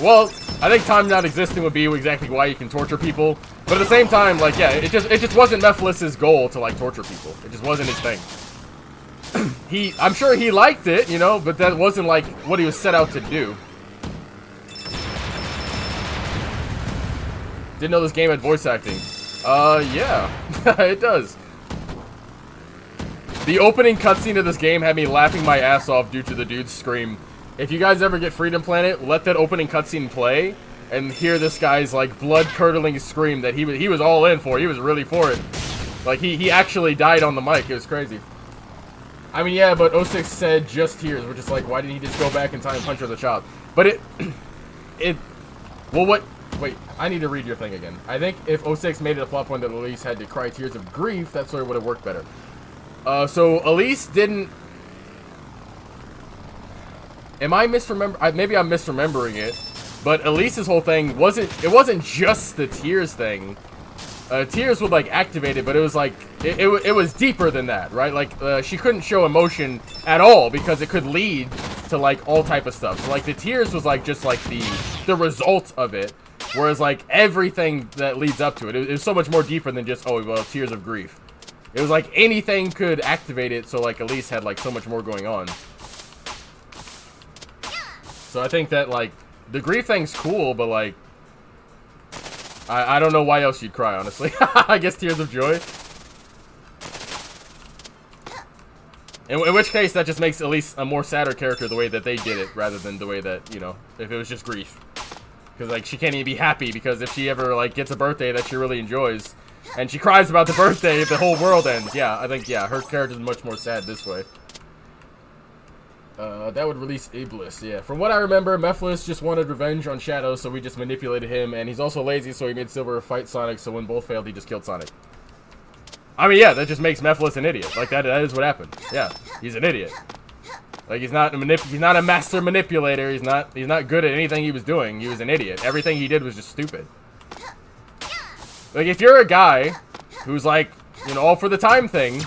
Well, I think time not existing would be exactly why you can torture people. But at the same time, like, yeah, it just wasn't Mephiles' goal to, like, torture people. It just wasn't his thing. I'm sure he liked it, you know, but that wasn't, like, what he was set out to do. Didn't know this game had voice acting. Yeah. It does. The opening cutscene of this game had me laughing my ass off due to the dude's scream. If you guys ever get Freedom Planet, let that opening cutscene play and hear this guy's like blood-curdling scream that he was all in for. He was really for it. Like he actually died on the mic. It was crazy. I mean, yeah, but 06 said just tears. We're just like, why didn't he just go back in time and punch her in the chop? But well, what? Wait, I need to read your thing again. I think if 06 made it a plot point that Elise had to cry tears of grief, that story would have worked better. So Elise didn't. Am I misremembering? Maybe I'm misremembering it, but Elise's whole thing wasn't just the tears thing. Tears would like activate it, but it was like it was deeper than that, right? Like, she couldn't show emotion at all because it could lead to, like, all type of stuff. So, like, the tears was, like, just, like, the result of it. Whereas, like, everything that leads up to it, it was so much more deeper than just, oh, well, tears of grief. It was, like, anything could activate it, so, like, Elise had, like, so much more going on. So I think that, like, the grief thing's cool, but, like, I don't know why else you'd cry, honestly. I guess tears of joy. In which case, that just makes Elise a more sadder character the way that they did it, rather than the way that, you know, if it was just grief. Because, like, she can't even be happy, because if she ever, like, gets a birthday that she really enjoys, and she cries about the birthday, the whole world ends. Yeah, I think, yeah, her character's much more sad this way. That would release Iblis, yeah. From what I remember, Mephiles just wanted revenge on Shadow, so we just manipulated him, and he's also lazy, so he made Silver fight Sonic, so when both failed, he just killed Sonic. I mean, yeah, that just makes Mephiles an idiot. Like, that is what happened. Yeah, he's an idiot. Like, he's not a master manipulator, he's not good at anything he was doing, he was an idiot. Everything he did was just stupid. Like, if you're a guy who's, like, you know, all for the time thing,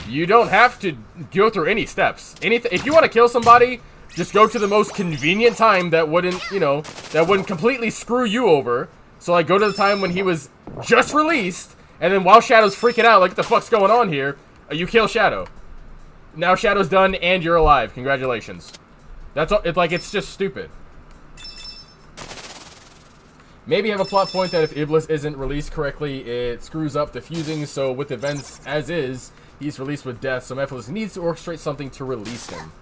you don't have to go through any steps. If you want to kill somebody, just go to the most convenient time that wouldn't, you know, that wouldn't completely screw you over. So, like, go to the time when he was just released, and then while Shadow's freaking out, like, what the fuck's going on here, you kill Shadow. Now Shadow's done, and you're alive. Congratulations. That's all. It's like, it's just stupid. Maybe have a plot point that if Iblis isn't released correctly, it screws up the fusing, so with events as is, he's released with death, so Mephiles needs to orchestrate something to release him.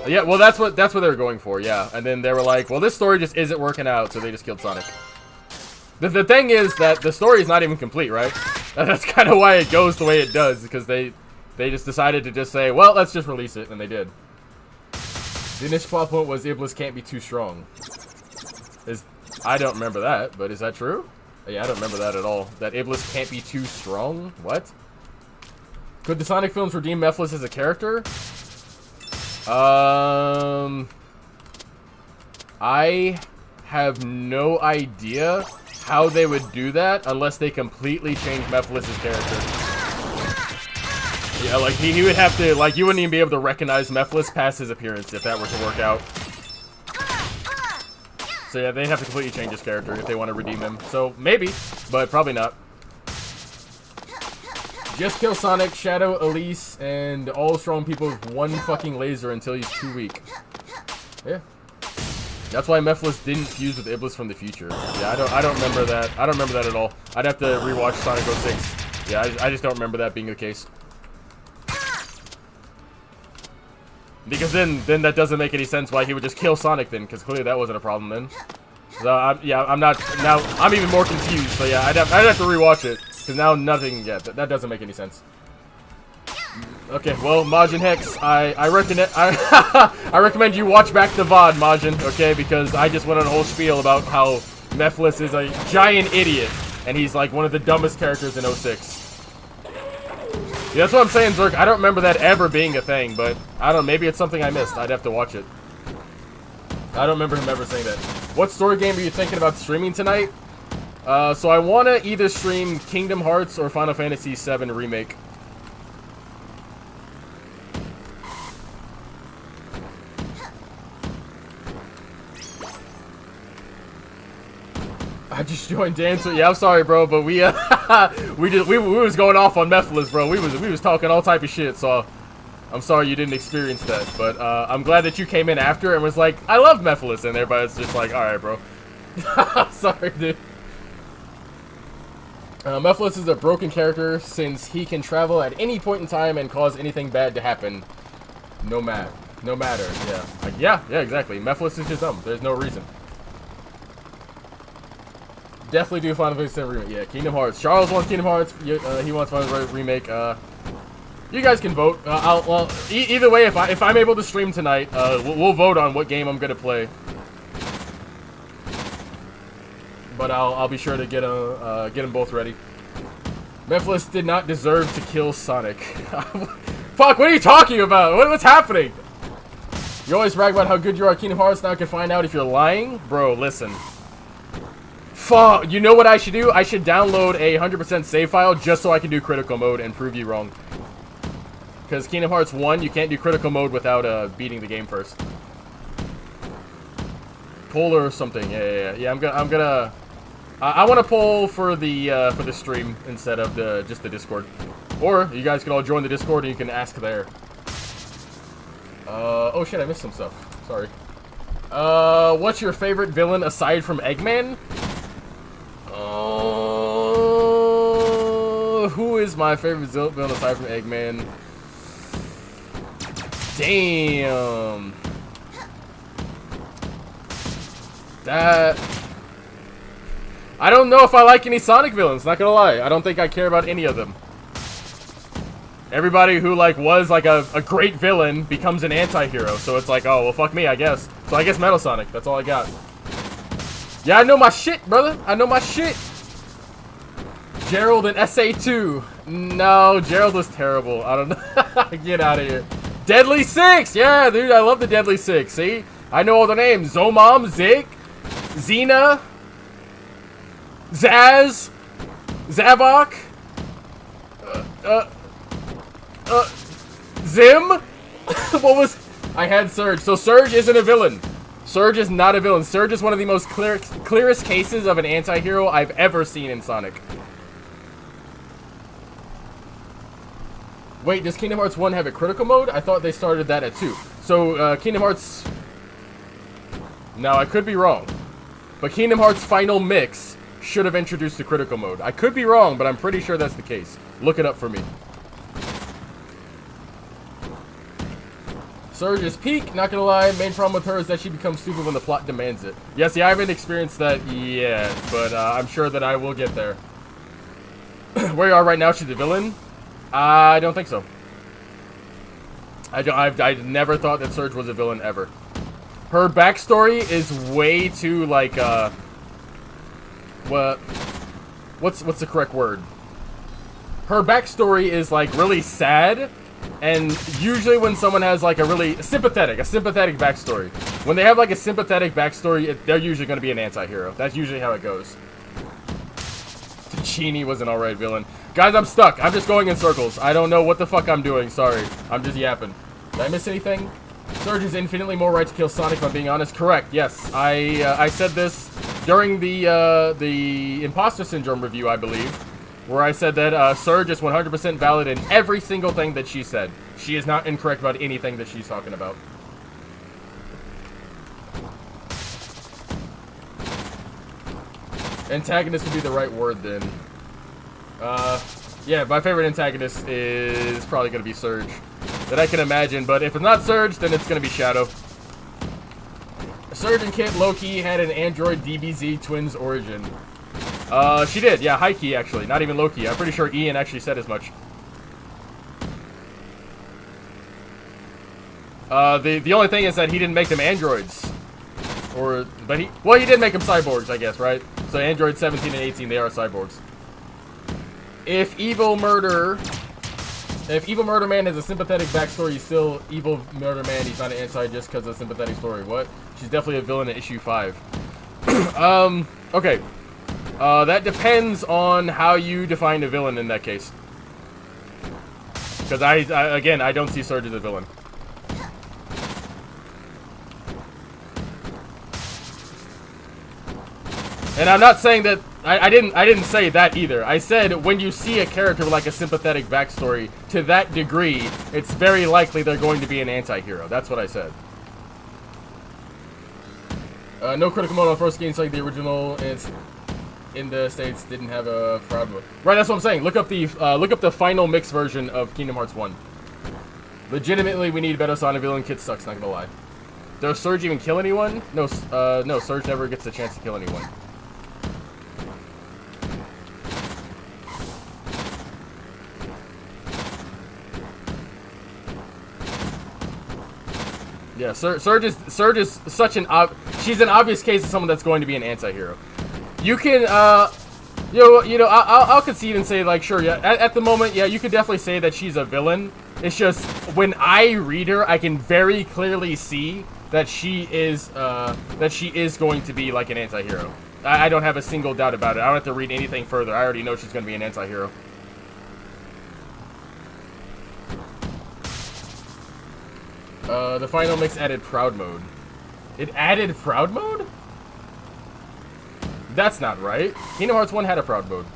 Yeah, well, that's what they were going for, yeah. And then they were like, well, this story just isn't working out, so they just killed Sonic. The thing is that the story is not even complete, right? That's kind of why it goes the way it does, because they just decided to just say, well, let's just release it, and they did. The initial plot point was Iblis can't be too strong. I don't remember that, but is that true? Yeah, I don't remember that at all. That Iblis can't be too strong? What? Could the Sonic films redeem Mephiles as a character? I have no idea how they would do that unless they completely change Mephiles' character. Yeah, like, he would have to, like, you wouldn't even be able to recognize Mephiles past his appearance if that were to work out. So yeah, they'd have to completely change his character if they want to redeem him. So, maybe, but probably not. Just kill Sonic, Shadow, Elise, and all strong people with one fucking laser until he's too weak. Yeah. That's why Mephiles didn't fuse with Iblis from the future. Yeah, I don't remember that. I don't remember that at all. I'd have to rewatch Sonic 06. Yeah, I just don't remember that being the case. Because then that doesn't make any sense why he would just kill Sonic then, because clearly that wasn't a problem then. So, I'm even more confused, so yeah, I'd have to rewatch it, because now nothing, yeah, that doesn't make any sense. Okay, well, Majin Hex, I recommend you watch back the VOD, Majin, okay, because I just went on a whole spiel about how Mephiles is a giant idiot, and he's like one of the dumbest characters in 06. Yeah, that's what I'm saying, Zerk. I don't remember that ever being a thing, but I don't know, maybe it's something I missed. I'd have to watch it. I don't remember him ever saying that. What story game are you thinking about streaming tonight? So I want to either stream Kingdom Hearts or Final Fantasy VII Remake. I just joined Dancer. Yeah, I'm sorry, bro, but we was going off on Mephiles, bro. We was talking all type of shit, so I'm sorry you didn't experience that. But I'm glad that you came in after and was like, I love Mephiles in there, but it's just like, all right, bro. Sorry, dude. Mephiles is a broken character since he can travel at any point in time and cause anything bad to happen. No matter. Yeah. Like, yeah, exactly. Mephiles is just dumb. There's no reason. Definitely do Final Fantasy VII Remake. Yeah, Kingdom Hearts. Charles wants Kingdom Hearts. He wants Final Fantasy Remake. You guys can vote. Either way, if I'm able to stream tonight, we'll vote on what game I'm gonna play. But I'll be sure to get them both ready. Mephiles did not deserve to kill Sonic. Fuck! What are you talking about? What's happening? You always brag about how good you are at Kingdom Hearts. Now I can find out if you're lying, bro. Listen. Fuck. You know what I should do? I should download a 100% save file just so I can do critical mode and prove you wrong. Because Kingdom Hearts 1, you can't do critical mode without beating the game first. Poll or something. Yeah. I want to poll for the stream instead of just the Discord. Or you guys can all join the Discord and you can ask there. Oh shit, I missed some stuff. Sorry. What's your favorite villain aside from Eggman? Who is my favorite villain aside from Eggman? Damn. I don't know if I like any Sonic villains, not gonna lie. I don't think I care about any of them. Everybody who, like, was, like, a great villain becomes an anti-hero. So it's like, oh, well, fuck me, I guess. So I guess Metal Sonic. That's all I got. Yeah, I know my shit, brother. I know my shit. Gerald and SA2. No, Gerald was terrible. I don't know. Get out of here. Deadly Six. Yeah, dude, I love the Deadly Six. See? I know all the names. Zomom, Zig, Xena, Zaz, Zavok, Zim? What was... I had Surge. So Surge isn't a villain. Surge is not a villain. Surge is one of the most clearest cases of an anti-hero I've ever seen in Sonic. Wait, does Kingdom Hearts 1 have a critical mode? I thought they started that at 2. So, Kingdom Hearts... Now, I could be wrong. But Kingdom Hearts Final Mix should have introduced the critical mode. I could be wrong, but I'm pretty sure that's the case. Look it up for me. Surge is peak, not gonna lie. Main problem with her is that she becomes stupid when the plot demands it. Yeah, see, I haven't experienced that yet, but I'm sure that I will get there. Where you are right now, she's a villain? I don't think so. I never thought that Surge was a villain ever. Her backstory is way too, like, what's the correct word? Her backstory is, like, really sad. And usually when someone has, like, a really sympathetic backstory, when they have, like, a sympathetic backstory, they're usually going to be an anti-hero. That's usually how it goes. Genie was an alright villain. Guys, I'm stuck. I'm just going in circles. I don't know what the fuck I'm doing. Sorry. I'm just yapping. Did I miss anything? Surge is infinitely more right to kill Sonic, if I'm being honest. Correct. Yes. I said this during the Imposter Syndrome review, I believe, where I said that Surge is 100% valid in every single thing that she said. She is not incorrect about anything that she's talking about. Antagonist would be the right word then. Yeah, my favorite antagonist is probably going to be Surge. That I can imagine, but if it's not Surge, then it's going to be Shadow. Surge and Kit low-key had an Android DBZ twins origin. She did, yeah, high-key actually, not even low-key. I'm pretty sure Ian actually said as much. The only thing is that he didn't make them androids. But he did make them cyborgs, I guess, right? So Android 17 and 18, they are cyborgs. If Evil Murder Man has a sympathetic backstory, he's still Evil Murder Man. He's not an anti just because of a sympathetic story. What? She's definitely a villain in issue 5. Okay. That depends on how you define a villain in that case. Because again, I don't see Surge as a villain. And I'm not saying that I didn't say that either. I said when you see a character with like a sympathetic backstory to that degree, it's very likely they're going to be an anti-hero. That's what I said. No critical mode on first game, like the original. It's in the States didn't have a problem. Right, that's what I'm saying. Look up the final mix version of Kingdom Hearts 1. Legitimately, we need a better Sonic villain. Kid sucks, not gonna lie. Does Surge even kill anyone? No, no. Surge never gets a chance to kill anyone. Yeah, Surge is such an she's an obvious case of someone that's going to be an anti-hero. You can I'll concede and say, like, sure, yeah, at the moment, yeah, you could definitely say that she's a villain. It's just when I read her, I can very clearly see that she is going to be like an anti-hero. I don't have a single doubt about it. I don't have to read anything further. I already know she's going to be an anti-hero. The final mix added Proud Mode. It added Proud Mode? That's not right. Kingdom Hearts 1 had a Proud Mode.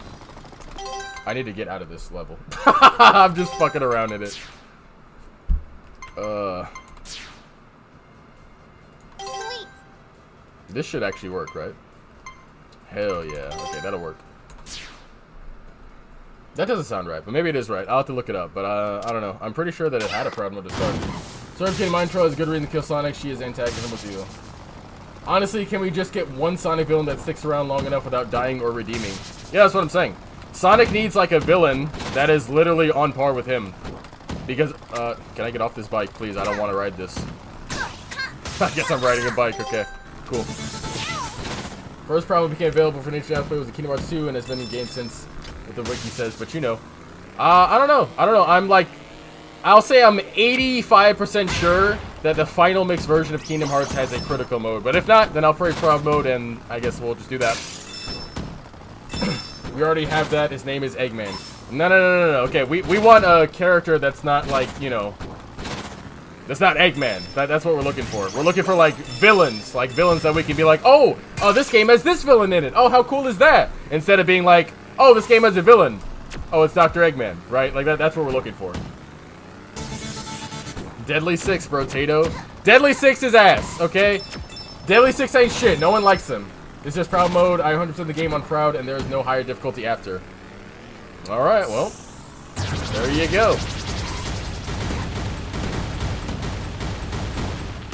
I need to get out of this level. I'm just fucking around in it. Sweet. This should actually work, right? Hell yeah. Okay, that'll work. That doesn't sound right, but maybe it is right. I'll have to look it up, but I don't know. I'm pretty sure that it had a Proud Mode to start. Surge King Mind Troll has a good reason to kill Sonic. She is antagonism with you. Honestly, can we just get one Sonic villain that sticks around long enough without dying or redeeming? Yeah, that's what I'm saying. Sonic needs like a villain that is literally on par with him. Because, can I get off this bike, please? I don't want to ride this. I guess I'm riding a bike. Okay, cool. First problem became available for Nintendo Play was the Kingdom Hearts 2 and has been in game since, what the wiki says, but you know. I don't know. I'm like, I'll say I'm 85% sure that the final mixed version of Kingdom Hearts has a critical mode. But if not, then I'll play Proud Mode and I guess we'll just do that. We already have that. His name is Eggman. No. Okay, we want a character that's not like, you know, that's not Eggman. That's what we're looking for. We're looking for like villains that we can be like, oh, this game has this villain in it. Oh, how cool is that? Instead of being like, oh, this game has a villain. Oh, it's Dr. Eggman, right? Like that's what we're looking for. Deadly Six, bro, Tato. Deadly Six is ass, okay? Deadly Six ain't shit. No one likes him. It's just Proud Mode. I 100% the game on Proud, and there is no higher difficulty after. All right, well, there you go.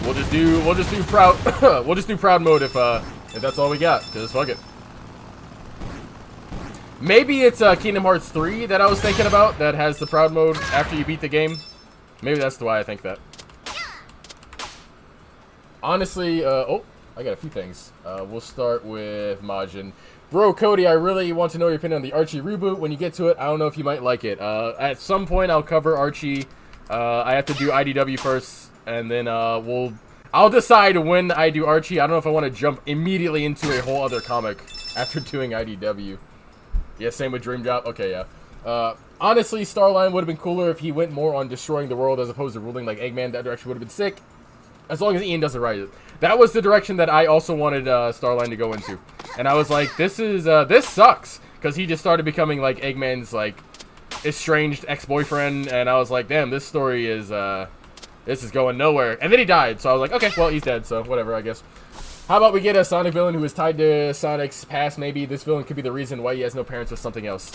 We'll just do Proud. We'll just do Proud Mode if that's all we got. Cause fuck it. Maybe it's Kingdom Hearts 3 that I was thinking about that has the Proud Mode after you beat the game. Maybe that's the why I think that. Honestly, oh, I got a few things. We'll start with Majin. Bro, Cody, I really want to know your opinion on the Archie reboot. When you get to it, I don't know if you might like it. At some point, I'll cover Archie. I have to do IDW first, and then I'll decide when I do Archie. I don't know if I want to jump immediately into a whole other comic after doing IDW. Yeah, same with Dream Job. Okay, yeah. Honestly, Starline would have been cooler if he went more on destroying the world as opposed to ruling like Eggman. That direction would have been sick. As long as Ian doesn't write it. That was the direction that I also wanted Starline to go into. And I was like, this sucks. Because he just started becoming like Eggman's like estranged ex-boyfriend. And I was like, damn, this story is, this is going nowhere. And then he died. So I was like, okay, well, he's dead. So whatever, I guess. How about we get a Sonic villain who is tied to Sonic's past? Maybe this villain could be the reason why he has no parents or something else.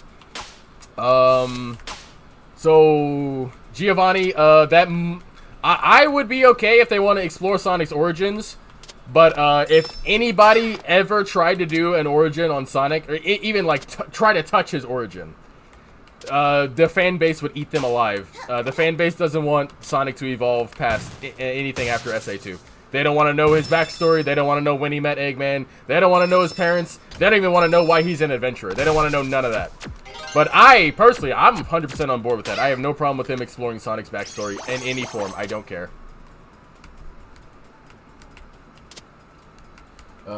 So Giovanni, I would be okay if they want to explore Sonic's origins, but if anybody ever tried to do an origin on Sonic, or even like try to touch his origin, the fan base would eat them alive. The fan base doesn't want Sonic to evolve past anything after SA2. They don't want to know his backstory. They don't want to know when he met Eggman. They don't want to know his parents. They don't even want to know why he's an adventurer. They don't want to know none of that. But I, personally, I'm 100% on board with that. I have no problem with him exploring Sonic's backstory in any form. I don't care.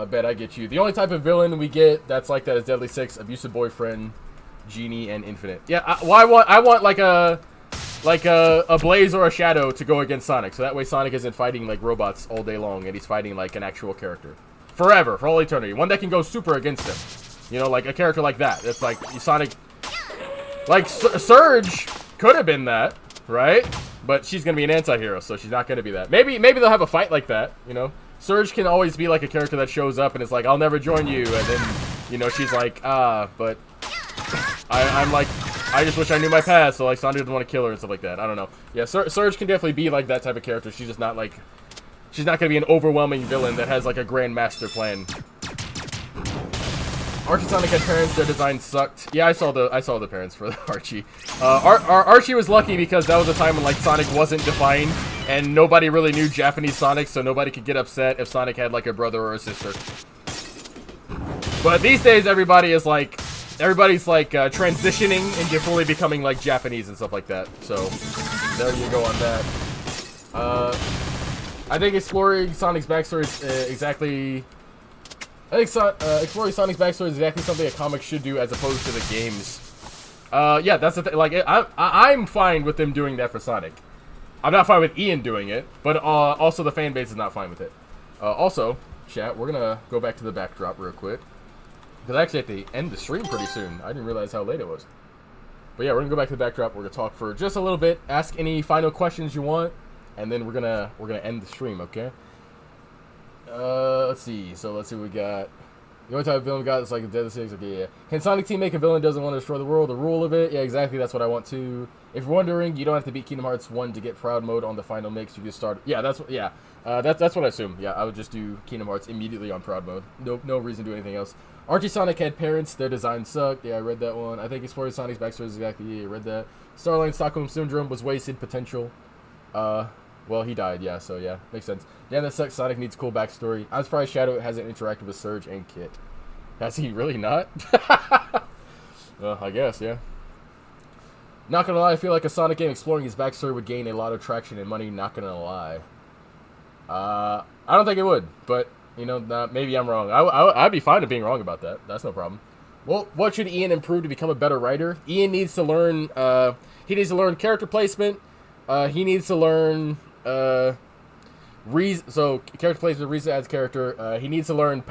Bet I get you. The only type of villain we get that's like that is Deadly Six, Abusive Boyfriend, Genie, and Infinite. Yeah, I want like a Blaze or a Shadow to go against Sonic. So that way Sonic isn't fighting like robots all day long and he's fighting like an actual character. Forever, for all eternity. One that can go super against him. You know, like a character like that. It's like Sonic... Like, Surge could have been that, right? But she's going to be an anti-hero, so she's not going to be that. Maybe they'll have a fight like that, you know? Surge can always be like a character that shows up and is like, I'll never join you. And then, you know, she's like, but I'm like, I just wish I knew my past, so like Sonic doesn't want to kill her and stuff like that. I don't know. Yeah, Surge can definitely be like that type of character. She's just not like, she's not going to be an overwhelming villain that has like a grand master plan. Archie Sonic had parents, their design sucked. Yeah, I saw the parents for Archie. Archie was lucky because that was a time when like Sonic wasn't defined and nobody really knew Japanese Sonic, so nobody could get upset if Sonic had like a brother or a sister. But these days everybody's like transitioning into fully becoming like Japanese and stuff like that. So there you go on that. I think exploring Sonic's backstory is exactly I think exploring Sonic's backstory is exactly something a comic should do as opposed to the games. Yeah, that's the thing. Like, I'm fine with them doing that for Sonic. I'm not fine with Ian doing it, but also the fan base is not fine with it. Also, chat, we're gonna go back to the backdrop real quick. Because I actually have to end the stream pretty soon. I didn't realize how late it was. But yeah, we're gonna go back to the backdrop. We're gonna talk for just a little bit. Ask any final questions you want, and then we're gonna end the stream. Okay. Let's see. So let's see what we got. The only type of villain we got is like the Deadly Six. Okay, yeah. Can Sonic Team make a villain who doesn't want to destroy the world? The rule of it? Yeah, exactly. That's what I want to. If you're wondering, you don't have to beat Kingdom Hearts 1 to get Proud Mode on the final mix. You just start. Yeah, that's what. Yeah, that's what I assume. Yeah, I would just do Kingdom Hearts immediately on Proud Mode. No reason to do anything else. Archie Sonic had parents. Their design sucked. Yeah, I read that one. I think exploring Sonic's backstory is exactly. Yeah, I read that. Starline Stockholm Syndrome was wasted potential. Well, he died, yeah, so yeah, makes sense. Yeah, that sucks. Sonic needs cool backstory. I'm surprised Shadow hasn't interacted with Surge and Kit. Has he really not? Well, I guess, yeah. Not gonna lie, I feel like a Sonic game exploring his backstory would gain a lot of traction and money, not gonna lie. I don't think it would, but, you know, maybe I'm wrong. I'd be fine with being wrong about that. That's no problem. Well, what should Ian improve to become a better writer? Ian needs to learn, character placement. He needs to learn... character placement, Riza adds character. He needs to learn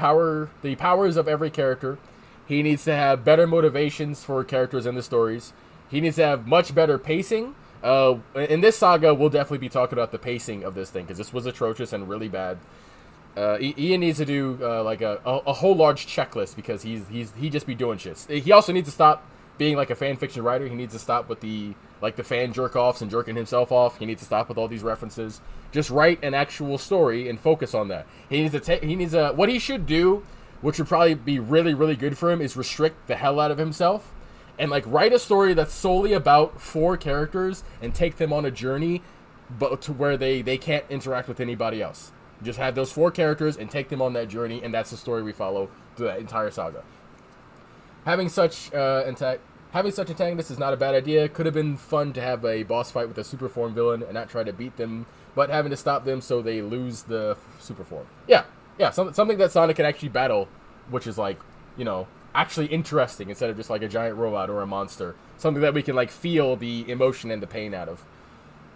the powers of every character. He needs to have better motivations for characters in the stories. He needs to have much better pacing. In this saga, we'll definitely be talking about the pacing of this thing because this was atrocious and really bad. Ian needs to do like a whole large checklist because he just be doing shit. He also needs to stop being like a fan fiction writer. He needs to stop with the fan jerk-offs and jerking himself off. He needs to stop with all these references. Just write an actual story and focus on that. What he should do, which would probably be really, really good for him, is restrict the hell out of himself. And, like, write a story that's solely about 4 characters and take them on a journey but to where they can't interact with anybody else. Just have those 4 characters and take them on that journey, and that's the story we follow through that entire saga. Having such antagonists is not a bad idea. Could have been fun to have a boss fight with a super form villain and not try to beat them, but having to stop them so they lose the super form. Yeah, something that Sonic can actually battle, which is like, you know, actually interesting instead of just like a giant robot or a monster. Something that we can like feel the emotion and the pain out of.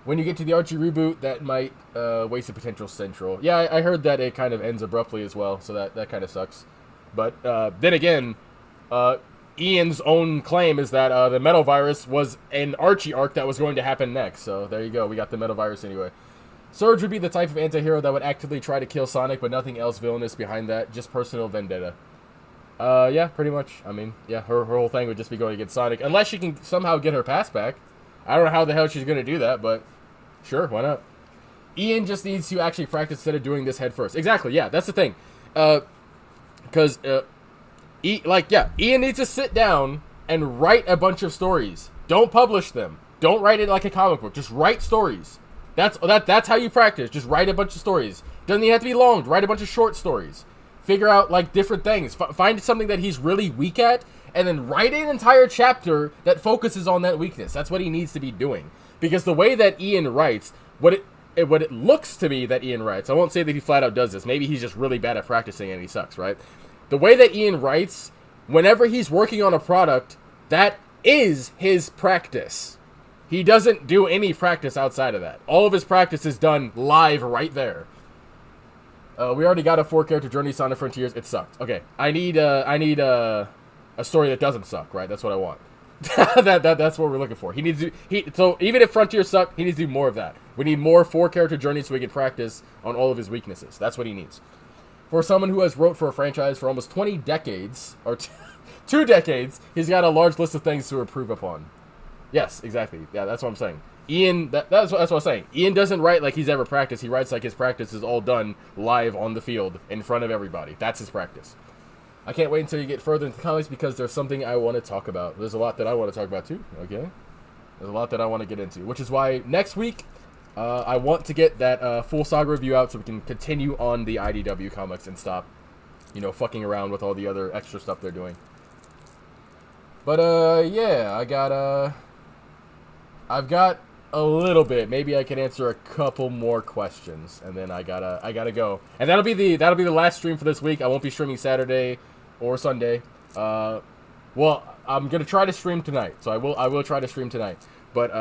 When you get to the Archie reboot, that might waste a potential central. Yeah, I heard that it kind of ends abruptly as well, so that kind of sucks. But then again, Ian's own claim is that the Metal Virus was an Archie arc that was going to happen next. So there you go. We got the Metal Virus anyway. Surge would be the type of anti-hero that would actively try to kill Sonic, but nothing else villainous behind that. Just personal vendetta. Yeah, pretty much. I mean, yeah, her whole thing would just be going against Sonic. Unless she can somehow get her pass back. I don't know how the hell she's going to do that, but sure, why not? Ian just needs to actually practice instead of doing this head first. Exactly, yeah, that's the thing. Because... Ian needs to sit down and write a bunch of stories. Don't publish them. Don't write it like a comic book. Just write stories. That's how you practice. Just write a bunch of stories. Doesn't even have to be long. Write a bunch of short stories. Figure out like different things. Find something that he's really weak at, and then write an entire chapter that focuses on that weakness. That's what he needs to be doing. Because the way that Ian writes, what it looks to me that Ian writes, I won't say that he flat out does this. Maybe he's just really bad at practicing and he sucks, right? The way that Ian writes, whenever he's working on a product, that is his practice. He doesn't do any practice outside of that. All of his practice is done live right there. We already got a 4-character journey, Sonic Frontiers. It sucked. Okay, I need a story that doesn't suck, right? That's what I want. That's what we're looking for. He needs to. So even if Frontiers suck, he needs to do more of that. We need more 4-character journeys so we can practice on all of his weaknesses. That's what he needs. For someone who has wrote for a franchise for almost 20 decades, or 2 decades, he's got a large list of things to improve upon. Yes, exactly. Yeah, that's what I'm saying. Ian, that's what I'm saying. Ian doesn't write like he's ever practiced. He writes like his practice is all done live on the field in front of everybody. That's his practice. I can't wait until you get further into comics because there's something I want to talk about. There's a lot that I want to talk about too, okay? There's a lot that I want to get into, which is why next week I want to get that full saga review out so we can continue on the IDW comics and stop, fucking around with all the other extra stuff they're doing. But, yeah, I've got a little bit. Maybe I can answer a couple more questions, and then I gotta go. And that'll be the last stream for this week. I won't be streaming Saturday or Sunday. Well, I'm gonna try to stream tonight, so I will try to stream tonight. But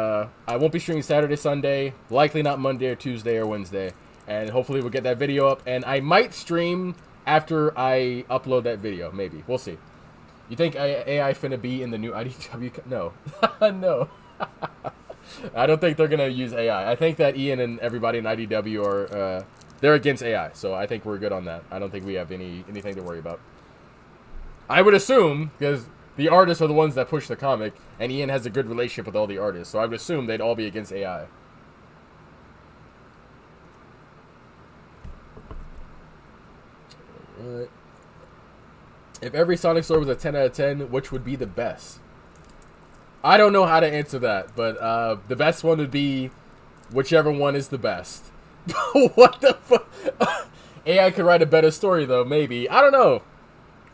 I won't be streaming Saturday, Sunday, likely not Monday or Tuesday or Wednesday. And hopefully we'll get that video up. And I might stream after I upload that video. Maybe. We'll see. You think AI finna be in the new IDW? No. No. I don't think they're going to use AI. I think that Ian and everybody in IDW are... they're against AI. So I think we're good on that. I don't think we have anything to worry about. I would assume, because the artists are the ones that push the comic, and Ian has a good relationship with all the artists. So I would assume they'd all be against AI. Alright. If every Sonic story was a 10 out of 10, which would be the best? I don't know how to answer that, but the best one would be whichever one is the best. What the fuck? AI could write a better story, though, maybe. I don't know.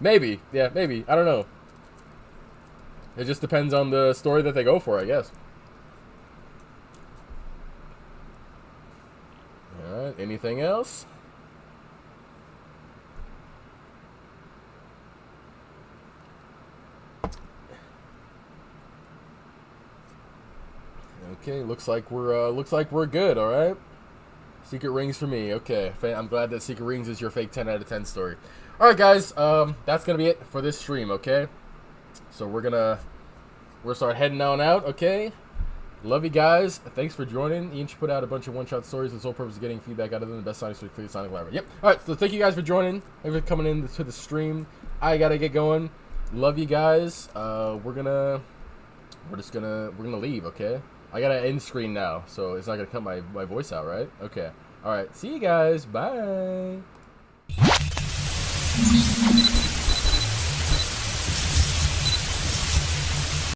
Maybe. Yeah, maybe. I don't know. It just depends on the story that they go for, I guess. Alright, anything else? Okay, looks like we're good. All right. Secret Rings for me. Okay, I'm glad that Secret Rings is your fake 10 out of 10 story. All right, guys. That's gonna be it for this stream. Okay. So we're gonna start heading on out. Okay. Love you guys. Thanks for joining. Ian should put out a bunch of one-shot stories with the sole purpose of getting feedback out of them. The best Sonic story, clear Sonic Library. Yep. All right. So thank you guys for joining. Thanks for coming in to the stream. I gotta get going. Love you guys. We're gonna leave. Okay. I got an end screen now, so it's not going to cut my voice out, right? Okay. All right. See you guys. Bye.